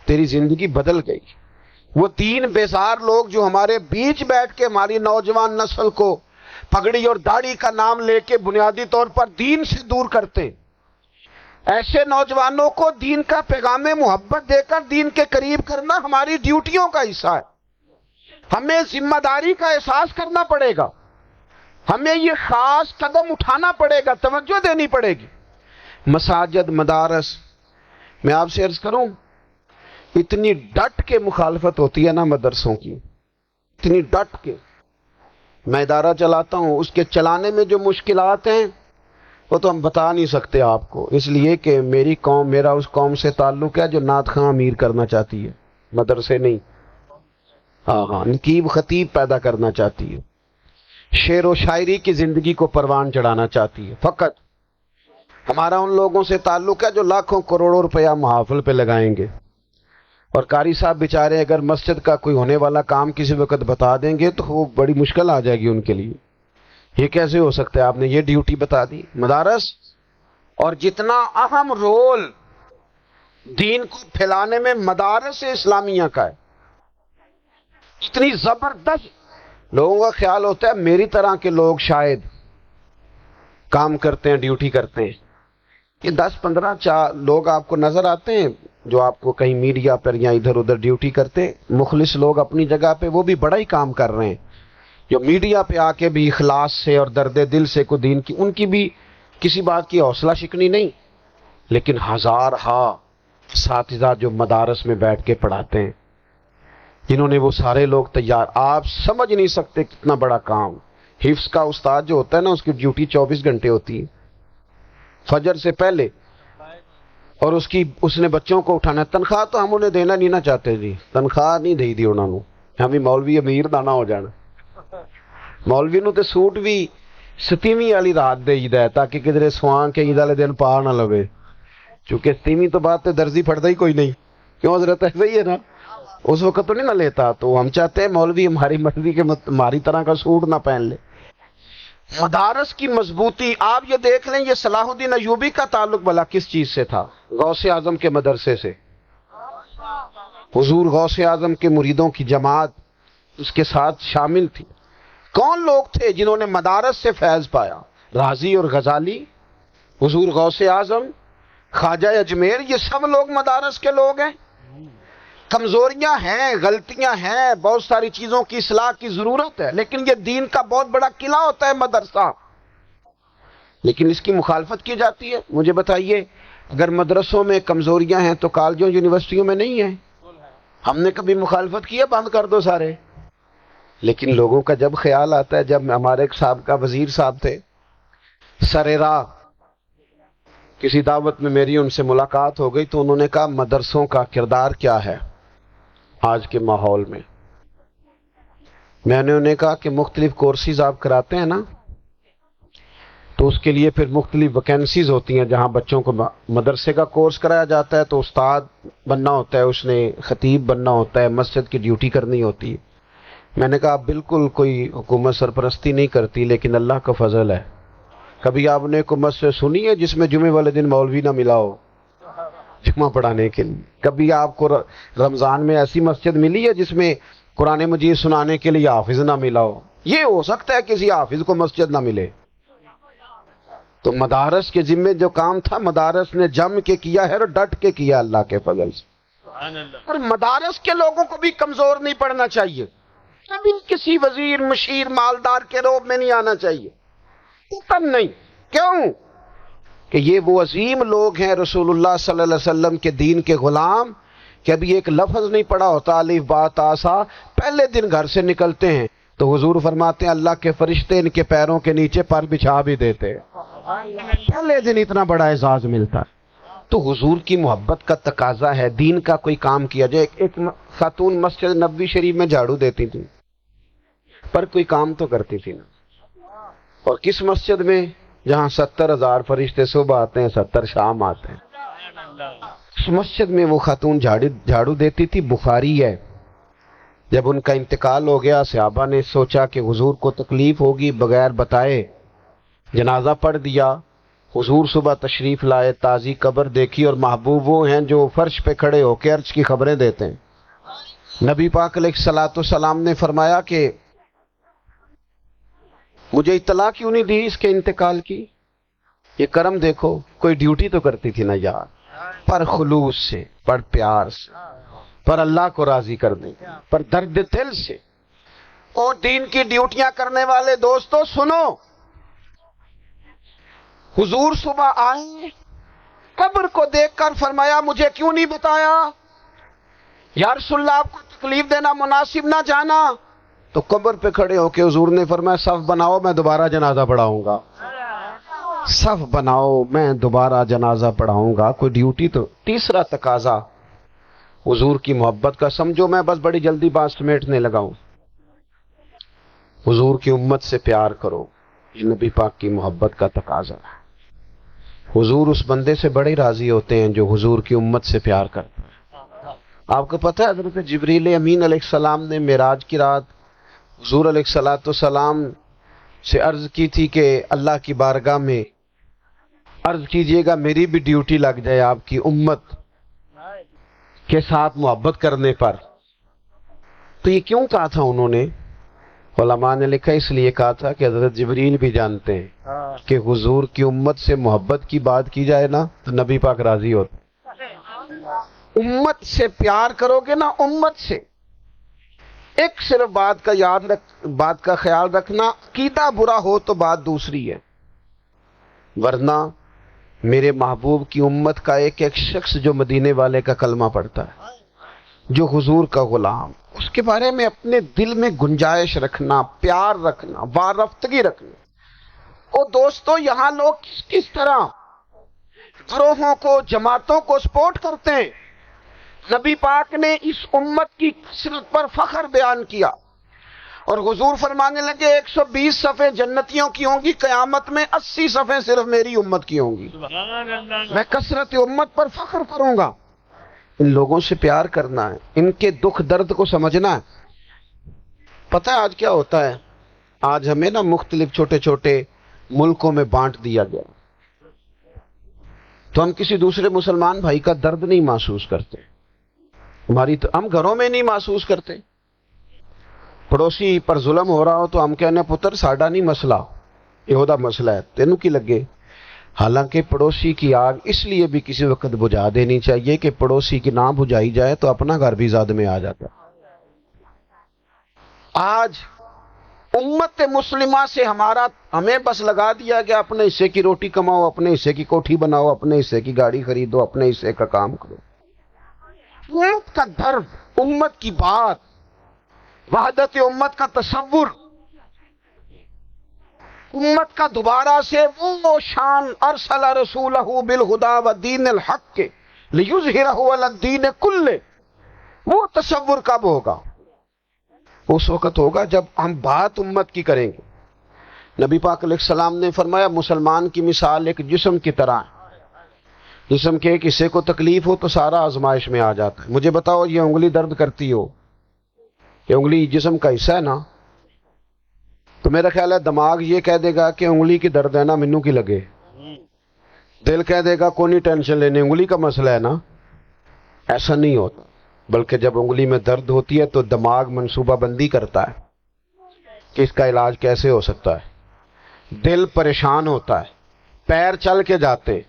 تیری زندگی بدل گئی۔ وہ دین بیزار لوگ جو ہمارے بیچ بیٹھ کے ہماری نوجوان نسل کو پگڑی اور داڑھی کا نام لے کے بنیادی طور پر دین سے دور کرتے، ایسے نوجوانوں کو دین کا پیغام محبت دے کر دین کے قریب کرنا ہماری ڈیوٹیوں کا حصہ ہے۔ ہمیں ذمہ داری کا احساس کرنا پڑے گا، ہمیں یہ خاص قدم اٹھانا پڑے گا، توجہ دینی پڑے گی۔ مساجد، مدارس، میں آپ سے عرض کروں، اتنی ڈٹ کے مخالفت ہوتی ہے نا مدرسوں کی، اتنی ڈٹ کے۔ میں ادارہ چلاتا ہوں، اس کے چلانے میں جو مشکلات ہیں وہ تو ہم بتا نہیں سکتے آپ کو، اس لیے کہ میری قوم، میرا اس قوم سے تعلق ہے جو نعت خواں امیر کرنا چاہتی ہے، مدرسے نہیں۔ ہاں، نقیب خطیب پیدا کرنا چاہتی ہے، شعر و شاعری کی زندگی کو پروان چڑھانا چاہتی ہے۔ فقط ہمارا ان لوگوں سے تعلق ہے جو لاکھوں کروڑوں روپیہ محافل پہ لگائیں گے، اور قاری صاحب بیچارے اگر مسجد کا کوئی ہونے والا کام کسی وقت بتا دیں گے تو وہ بڑی مشکل آ جائے گی ان کے لیے۔ یہ کیسے ہو سکتا ہے، آپ نے یہ ڈیوٹی بتا دی۔ مدارس، اور جتنا اہم رول دین کو پھیلانے میں مدارس اسلامیہ کا ہے، اتنی زبردست، لوگوں کا خیال ہوتا ہے میری طرح کے لوگ شاید کام کرتے ہیں، ڈیوٹی کرتے ہیں۔ یہ 10-15 لوگ آپ کو نظر آتے ہیں جو آپ کو کہیں میڈیا پر یا ادھر ادھر ڈیوٹی کرتے، مخلص لوگ اپنی جگہ پہ، وہ بھی بڑا ہی کام کر رہے ہیں، جو میڈیا پہ آ کے بھی اخلاص سے اور درد دل سے کو دین کی، ان کی بھی کسی بات کی حوصلہ شکنی نہیں، لیکن ہزارہ اساتذہ جو مدارس میں بیٹھ کے پڑھاتے ہیں، جنہوں نے وہ سارے لوگ تیار، آپ سمجھ نہیں سکتے کتنا بڑا کام۔ حفظ کا استاد جو ہوتا ہے نا، اس کی ڈیوٹی 24 گھنٹے ہوتی ہے، فجر سے پہلے، اور اس نے بچوں کو اٹھانا۔ تنخواہ تو ہم انہیں دینا نہیں نہ چاہتے جی، تنخواہ نہیں دئی دی انہوں نے، ہمیں مولوی امیر دانا ہو جانا۔ مولوی نو تے سوٹ بھی 27ویں والی رات دے ہے تاکہ کدھر سوان کے عید والے دن پا نہ لوے، چونکہ 27ویں تو بعد تے درزی پھڑتا ہی کوئی نہیں، کیوں حضرت ایسا ہی ہے نا، اس وقت تو نہیں نہ لیتا۔ تو ہم چاہتے ہیں مولوی ہماری مرضی کے ہماری طرح کا سوٹ نہ پہن لے۔ مدارس کی مضبوطی، آپ یہ دیکھ لیں، یہ صلاح الدین ایوبی کا تعلق بھلا کس چیز سے تھا؟ غوث اعظم کے مدرسے سے۔ حضور غوث اعظم کے مریدوں کی جماعت اس کے ساتھ شامل تھی۔ کون لوگ تھے جنہوں نے مدارس سے فیض پایا؟ رازی اور غزالی، حضور غوث اعظم، خواجہ اجمیر، یہ سب لوگ مدارس کے لوگ ہیں. کمزوریاں ہیں، غلطیاں ہیں، بہت ساری چیزوں کی اصلاح کی ضرورت ہے، لیکن یہ دین کا بہت بڑا قلعہ ہوتا ہے مدرسہ. لیکن اس کی مخالفت کی جاتی ہے. مجھے بتائیے، اگر مدرسوں میں کمزوریاں ہیں تو کالجوں یونیورسٹیوں میں نہیں ہیں؟ ہم نے کبھی مخالفت کی ہے بند کر دو سارے؟ لیکن لوگوں کا جب خیال آتا ہے، جب ہمارے ایک سابقہ وزیر صاحب تھے سر راہ، کسی دعوت میں میری ان سے ملاقات ہو گئی تو انہوں نے کہا مدرسوں کا کردار کیا ہے آج کے ماحول میں. میں نے انہیں کہا کہ مختلف کورسز آپ کراتے ہیں نا، تو اس کے لیے پھر مختلف ویکینسیز ہوتی ہیں. جہاں بچوں کو مدرسے کا کورس کرایا جاتا ہے تو استاد بننا ہوتا ہے، اس نے خطیب بننا ہوتا ہے، مسجد کی ڈیوٹی کرنی ہوتی ہے. میں نے کہا بالکل کوئی حکومت سرپرستی نہیں کرتی، لیکن اللہ کا فضل ہے. کبھی آپ نے کوئی مسجد سنی ہے جس میں جمعے والے دن مولوی نہ ملا ہو جمعہ پڑھانے کے لیے؟ کبھی آپ کو رمضان میں ایسی مسجد ملی ہے جس میں قرآن مجید سنانے کے لیے حافظ نہ ملا ہو؟ یہ ہو سکتا ہے کسی حافظ کو مسجد نہ ملے. تو مدارس کے ذمے جو کام تھا مدارس نے جم کے کیا ہے اور ڈٹ کے کیا اللہ کے فضل سے. اور مدارس کے لوگوں کو بھی کمزور نہیں پڑنا چاہیے، کبھی کسی وزیر مشیر مالدار کے روب میں نہیں آنا چاہیے. تب نہیں. کیوں؟ کہ یہ وہ عظیم لوگ ہیں رسول اللہ صلی اللہ علیہ وسلم کے دین کے غلام، کہ ابھی ایک لفظ نہیں پڑا ہوتا الف با تا سا، پہلے دن گھر سے نکلتے ہیں تو حضور فرماتے ہیں اللہ کے فرشتے ان کے پیروں کے نیچے پر بچھا بھی دیتے. پہلے دن اتنا بڑا اعزاز ملتا ہے. تو حضور کی محبت کا تقاضا ہے. دین کا کوئی کام کیا جائے. ایک خاتون مسجد نبوی شریف میں جھاڑو دیتی تھی، پر کوئی کام تو کرتی تھی نا. اور کس مسجد میں؟ جہاں 70,000 فرشتے صبح آتے ہیں 70 شام آتے ہیں. اس مسجد میں وہ خاتون جھاڑو دیتی تھی. بخاری ہے، جب ان کا انتقال ہو گیا صحابہ نے سوچا کہ حضور کو تکلیف ہوگی، بغیر بتائے جنازہ پڑھ دیا. حضور صبح تشریف لائے، تازی قبر دیکھی، اور محبوب وہ ہیں جو فرش پہ کھڑے ہو کے عرش کی خبریں دیتے ہیں. نبی پاک علیہ الصلوۃ والسلام نے فرمایا کہ مجھے اطلاع کیوں نہیں دی اس کے انتقال کی؟ یہ کرم دیکھو، کوئی ڈیوٹی تو کرتی تھی نا یار، پر خلوص سے، پر پیار سے، پر اللہ کو راضی کرنے، پر درد دل سے. اور دین کی ڈیوٹیاں کرنے والے دوستو سنو، حضور صبح آئے، قبر کو دیکھ کر فرمایا مجھے کیوں نہیں بتایا؟ یا رسول اللہ آپ کو تکلیف دینا مناسب نہ جانا. تو قبر پہ کھڑے ہو کے حضور نے فرمایا صف بناؤ میں دوبارہ جنازہ پڑھاؤں گا. صف بناؤ میں دوبارہ جنازہ پڑھاؤں گا. کوئی ڈیوٹی تو. تیسرا تقاضا حضور کی محبت کا. سمجھو میں بس بڑی جلدی بات سمیٹنے لگا ہوں. حضور کی امت سے پیار کرو، یہ نبی پاک کی محبت کا تقاضا ہے. حضور اس بندے سے بڑے راضی ہوتے ہیں جو حضور کی امت سے پیار کرتا ہے. آپ کو پتہ ہے حضرت جبریل امین علیہ السلام نے معراج کی رات حضور علیہ الصلوۃ والسلام سے عرض کی تھی کہ اللہ کی بارگاہ میں عرض کیجئے گا میری بھی ڈیوٹی لگ جائے آپ کی امت کے ساتھ محبت کرنے پر. تو یہ کیوں کہا تھا انہوں نے؟ علماء نے لکھا اس لیے کہا تھا کہ حضرت جبریل بھی جانتے ہیں کہ حضور کی امت سے محبت کی بات کی جائے نا تو نبی پاک راضی ہوتے. امت سے پیار کرو گے نا، امت سے. ایک صرف بات کا خیال رکھنا، عقیدہ برا ہو تو بات دوسری ہے، ورنہ میرے محبوب کی امت کا ایک ایک شخص جو مدینے والے کا کلمہ پڑھتا ہے، جو حضور کا غلام، اس کے بارے میں اپنے دل میں گنجائش رکھنا، پیار رکھنا، وارفتگی رکھنا. اور دوستو یہاں لوگ کس طرح گروہوں کو، جماعتوں کو سپورٹ کرتے ہیں. نبی پاک نے اس امت کی کثرت پر فخر بیان کیا اور حضور فرمانے لگے 120 صفیں جنتیوں کی ہوں گی، قیامت میں 80 صفیں صرف میری امت کی ہوں گی. میں کثرت امت پر فخر کروں گا. ان لوگوں سے پیار کرنا ہے، ان کے دکھ درد کو سمجھنا ہے. پتہ ہے آج کیا ہوتا ہے؟ آج ہمیں نا مختلف چھوٹے چھوٹے ملکوں میں بانٹ دیا گیا، تو ہم کسی دوسرے مسلمان بھائی کا درد نہیں محسوس کرتے. ہم گھروں میں نہیں محسوس کرتے. پڑوسی پر ظلم ہو رہا ہو تو ہم کہنے پتر ساڈا نہیں مسئلہ، یہ مسئلہ ہے، تینوں کی لگے. حالانکہ پڑوسی کی آگ اس لیے بھی کسی وقت بجھا دینی چاہیے کہ پڑوسی کی نہ بجھائی جائے تو اپنا گھر بھی زاد میں آ جاتا. آج امت مسلمہ سے ہمیں بس لگا دیا گیا اپنے حصے کی روٹی کماؤ، اپنے حصے کی کوٹھی بناؤ، اپنے حصے کی گاڑی خریدو، اپنے حصے کا کام کرو. امت کا درد، امت کی بات، وحدت امت کا تصور، امت کا دوبارہ سے وہ شان ارسل رسولہ بالہدی ودین الحق لیظہرہ علی الدین کلہ، وہ تصور کب ہوگا؟ اس وقت ہوگا جب ہم بات امت کی کریں گے. نبی پاک علیہ السلام نے فرمایا مسلمان کی مثال ایک جسم کی طرح ہے. جسم کے ایک حصے کو تکلیف ہو تو سارا آزمائش میں آ جاتا ہے. مجھے بتاؤ یہ انگلی درد کرتی ہو، یہ انگلی جسم کا حصہ ہے نا، تو میرا خیال ہے دماغ یہ کہہ دے گا کہ انگلی کی درد ہے نا منو کی لگے، دل کہہ دے گا کوئی نہیں ٹینشن لینے انگلی کا مسئلہ ہے نا. ایسا نہیں ہوتا، بلکہ جب انگلی میں درد ہوتی ہے تو دماغ منصوبہ بندی کرتا ہے کہ اس کا علاج کیسے ہو سکتا ہے. دل پریشان ہوتا ہے، پیر چل کے جاتے،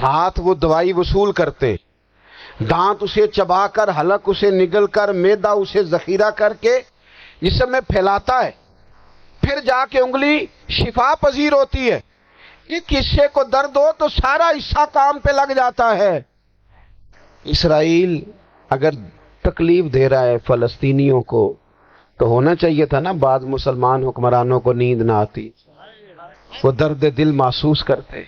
ہاتھ وہ دوائی وصول کرتے، دانت اسے چبا کر، حلق اسے نگل کر، معدہ اسے ذخیرہ کر کے جسم میں پھیلاتا ہے، پھر جا کے انگلی شفا پذیر ہوتی ہے. ایک حصے کو درد ہو تو سارا حصہ کام پہ لگ جاتا ہے. اسرائیل اگر تکلیف دے رہا ہے فلسطینیوں کو تو ہونا چاہیے تھا نا بعض مسلمان حکمرانوں کو نیند نہ آتی، وہ درد دل محسوس کرتے.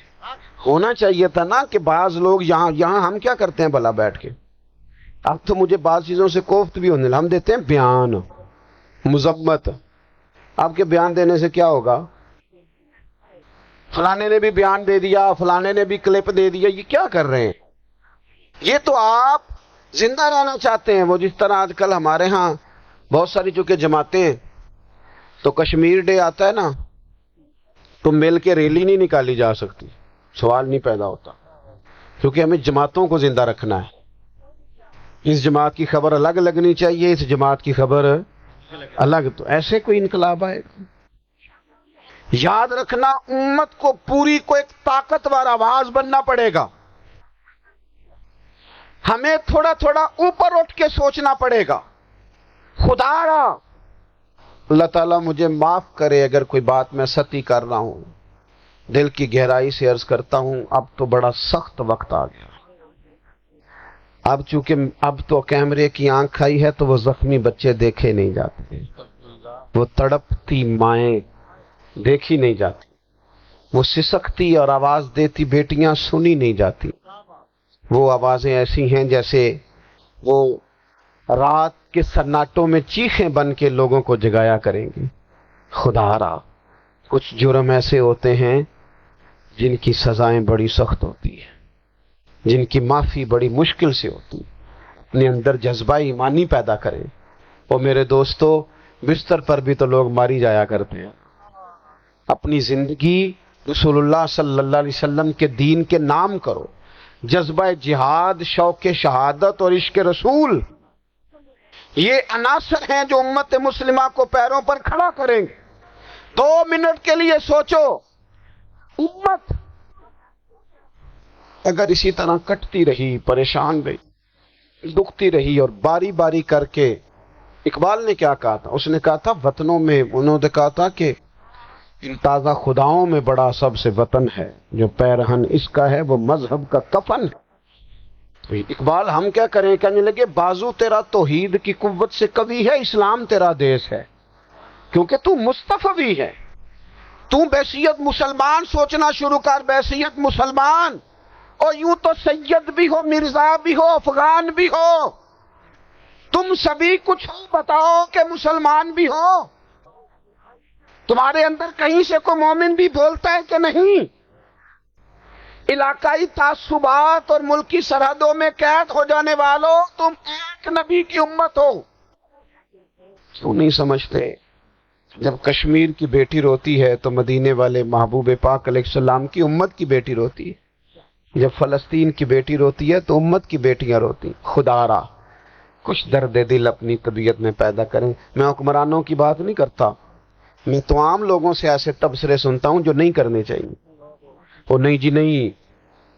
ہونا چاہیے تھا نا کہ بعض لوگ یہاں ہم کیا کرتے ہیں بھلا بیٹھ کے، اب تو مجھے بعض چیزوں سے کوفت بھی ہونے لگا. ہم دیتے ہیں بیان، مذمت. آپ کے بیان دینے سے کیا ہوگا؟ فلانے نے بھی بیان دے دیا، فلانے نے بھی کلپ دے دیا. یہ کیا کر رہے ہیں؟ یہ تو آپ زندہ رہنا چاہتے ہیں. وہ جس طرح آج کل ہمارے ہاں بہت ساری چونکہ جماعتیں ہیں تو کشمیر ڈے آتا ہے نا تو مل کے ریلی نہیں نکالی جا سکتی، سوال نہیں پیدا ہوتا، کیونکہ ہمیں جماعتوں کو زندہ رکھنا ہے. اس جماعت کی خبر الگ لگنی چاہیے، اس جماعت کی خبر الگ. تو ایسے کوئی انقلاب آئے گا؟ یاد رکھنا امت کو پوری کو ایک طاقتور آواز بننا پڑے گا. ہمیں تھوڑا تھوڑا اوپر اٹھ کے سوچنا پڑے گا. خدا را اللہ تعالیٰ مجھے معاف کرے اگر کوئی بات میں سطحی کر رہا ہوں، دل کی گہرائی سے عرض کرتا ہوں اب تو بڑا سخت وقت آ گیا. اب چونکہ اب تو کیمرے کی آنکھ آئی ہے تو وہ زخمی بچے دیکھے نہیں جاتے، وہ تڑپتی مائیں دیکھی نہیں جاتی، وہ سسکتی اور آواز دیتی بیٹیاں سنی نہیں جاتی. وہ آوازیں ایسی ہیں جیسے وہ رات کے سناٹوں میں چیخیں بن کے لوگوں کو جگایا کریں گی. خدا را کچھ جرم ایسے ہوتے ہیں جن کی سزائیں بڑی سخت ہوتی ہیں، جن کی معافی بڑی مشکل سے ہوتی. اپنے اندر جذبہ ایمانی پیدا کریں. اور میرے دوستو بستر پر بھی تو لوگ ماری جایا کرتے ہیں. اپنی زندگی رسول اللہ صلی اللہ علیہ وسلم کے دین کے نام کرو. جذبہ جہاد، شوق شہادت اور عشق رسول، یہ عناصر ہیں جو امت مسلمہ کو پیروں پر کھڑا کریں گے. 2 منٹ کے لیے سوچو، امت اگر اسی طرح کٹتی رہی، پریشان رہی، دکھتی رہی اور باری باری کر کے، اقبال نے کیا کہا تھا؟ اس نے کہا تھا وطنوں میں، انہوں نے کہا تھا کہ ان تازہ خداؤں میں بڑا سب سے وطن ہے، جو پیرہن اس کا ہے وہ مذہب کا کفن ہے. تو اقبال ہم کیا کریں؟ کہنے لگے بازو تیرا توحید کی قوت سے قوی ہے، اسلام تیرا دیس ہے، کیونکہ تو مصطفی ہے. تو بحیثیت مسلمان سوچنا شروع کر، بحیثیت مسلمان. اور یوں تو سید بھی ہو، مرزا بھی ہو، افغان بھی ہو، تم سبھی کچھ ہو، بتاؤ کہ مسلمان بھی ہو. تمہارے اندر کہیں سے کوئی مومن بھی بولتا ہے کہ نہیں؟ علاقائی تعصبات اور ملکی سرحدوں میں قید ہو جانے والوں، تم ایک نبی کی امت ہو. کیوں نہیں سمجھتے؟ جب کشمیر کی بیٹی روتی ہے تو مدینے والے محبوب پاک علیہ السلام کی امت کی بیٹی روتی ہے. جب فلسطین کی بیٹی روتی ہے تو امت کی بیٹیاں روتی. خدا را کچھ درد دل اپنی طبیعت میں پیدا کریں. میں حکمرانوں کی بات نہیں کرتا، میں تو عام لوگوں سے ایسے تبصرے سنتا ہوں جو نہیں کرنے چاہیے. وہ نہیں جی نہیں،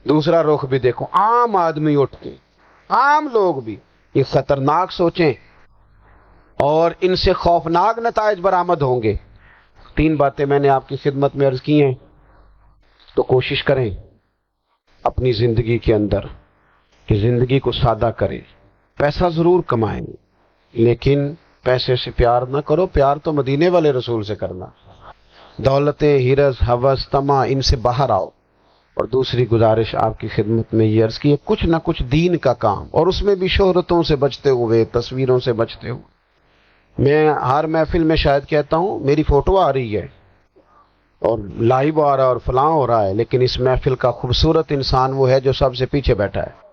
دوسرا رخ بھی دیکھو، عام آدمی اٹھ کے، عام لوگ بھی یہ خطرناک سوچیں اور ان سے خوفناک نتائج برآمد ہوں گے۔ 3 باتیں میں نے آپ کی خدمت میں عرض کی ہیں، تو کوشش کریں اپنی زندگی کے اندر کہ زندگی کو سادہ کریں۔ پیسہ ضرور کمائیں لیکن پیسے سے پیار نہ کرو، پیار تو مدینے والے رسول سے کرنا۔ دولتیں، ہرس، ہوس، طمع، ان سے باہر آؤ۔ اور دوسری گزارش آپ کی خدمت میں یہ عرض کی ہے، کچھ نہ کچھ دین کا کام، اور اس میں بھی شہرتوں سے بچتے ہوئے، تصویروں سے بچتے ہوئے۔ میں ہر محفل میں شاید کہتا ہوں میری فوٹو آ رہی ہے اور لائیو آ رہا ہے اور فلاں ہو رہا ہے، لیکن اس محفل کا خوبصورت انسان وہ ہے جو سب سے پیچھے بیٹھا ہے،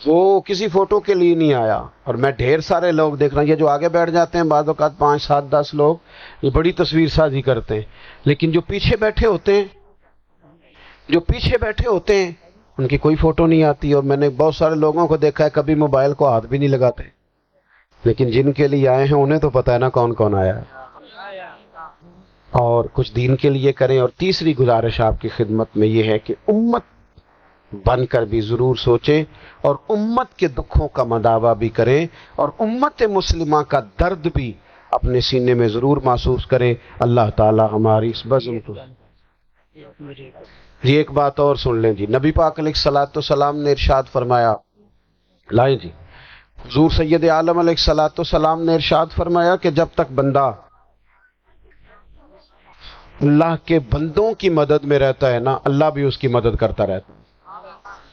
وہ کسی فوٹو کے لیے نہیں آیا۔ اور میں ڈھیر سارے لوگ دیکھ رہا ہوں، یہ جو آگے بیٹھ جاتے ہیں بعض اوقات 5 7 10 لوگ، یہ بڑی تصویر سازی کرتے ہیں، لیکن جو پیچھے بیٹھے ہوتے ہیں ان کی کوئی فوٹو نہیں آتی۔ اور میں نے بہت سارے لوگوں کو دیکھا ہے کبھی موبائل کو ہاتھ بھی نہیں لگاتے، لیکن جن کے لیے آئے ہیں انہیں تو پتہ ہے نا کون کون آیا ہے۔ اور کچھ دین کے لیے کریں۔ اور تیسری گزارش آپ کی خدمت میں یہ ہے کہ امت بن کر بھی ضرور سوچیں اور امت کے دکھوں کا مداوع بھی کریں اور امت مسلمہ کا درد بھی اپنے سینے میں ضرور محسوس کریں۔ اللہ تعالی ہماری اس بزم کو جی ایک بات اور سن لیں جی، نبی پاک علیہ الصلوۃ والسلام نے ارشاد فرمایا، لائیں جی، حضور سید عالم علیہ الصلوۃ والسلام نے ارشاد فرمایا کہ جب تک بندہ اللہ کے بندوں کی مدد میں رہتا ہے نا، اللہ بھی اس کی مدد کرتا رہتا ہے۔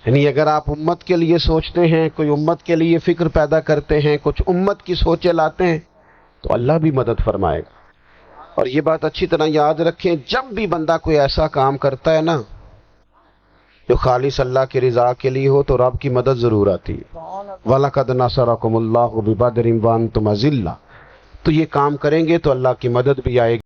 یعنی اگر آپ امت کے لیے سوچتے ہیں، کوئی امت کے لیے فکر پیدا کرتے ہیں، کچھ امت کی سوچیں لاتے ہیں، تو اللہ بھی مدد فرمائے گا۔ اور یہ بات اچھی طرح یاد رکھیں، جب بھی بندہ کوئی ایسا کام کرتا ہے نا جو خالص اللہ کی رضا کے لیے ہو، تو رب کی مدد ضرور آتی ہے۔ وَلَقَدْ نَصَرَكُمُ اللَّهُ بِبَدْرٍ وَأَنْتُمْ أَذِلَّةٌ، تو یہ کام کریں گے تو اللہ کی مدد بھی آئے گی۔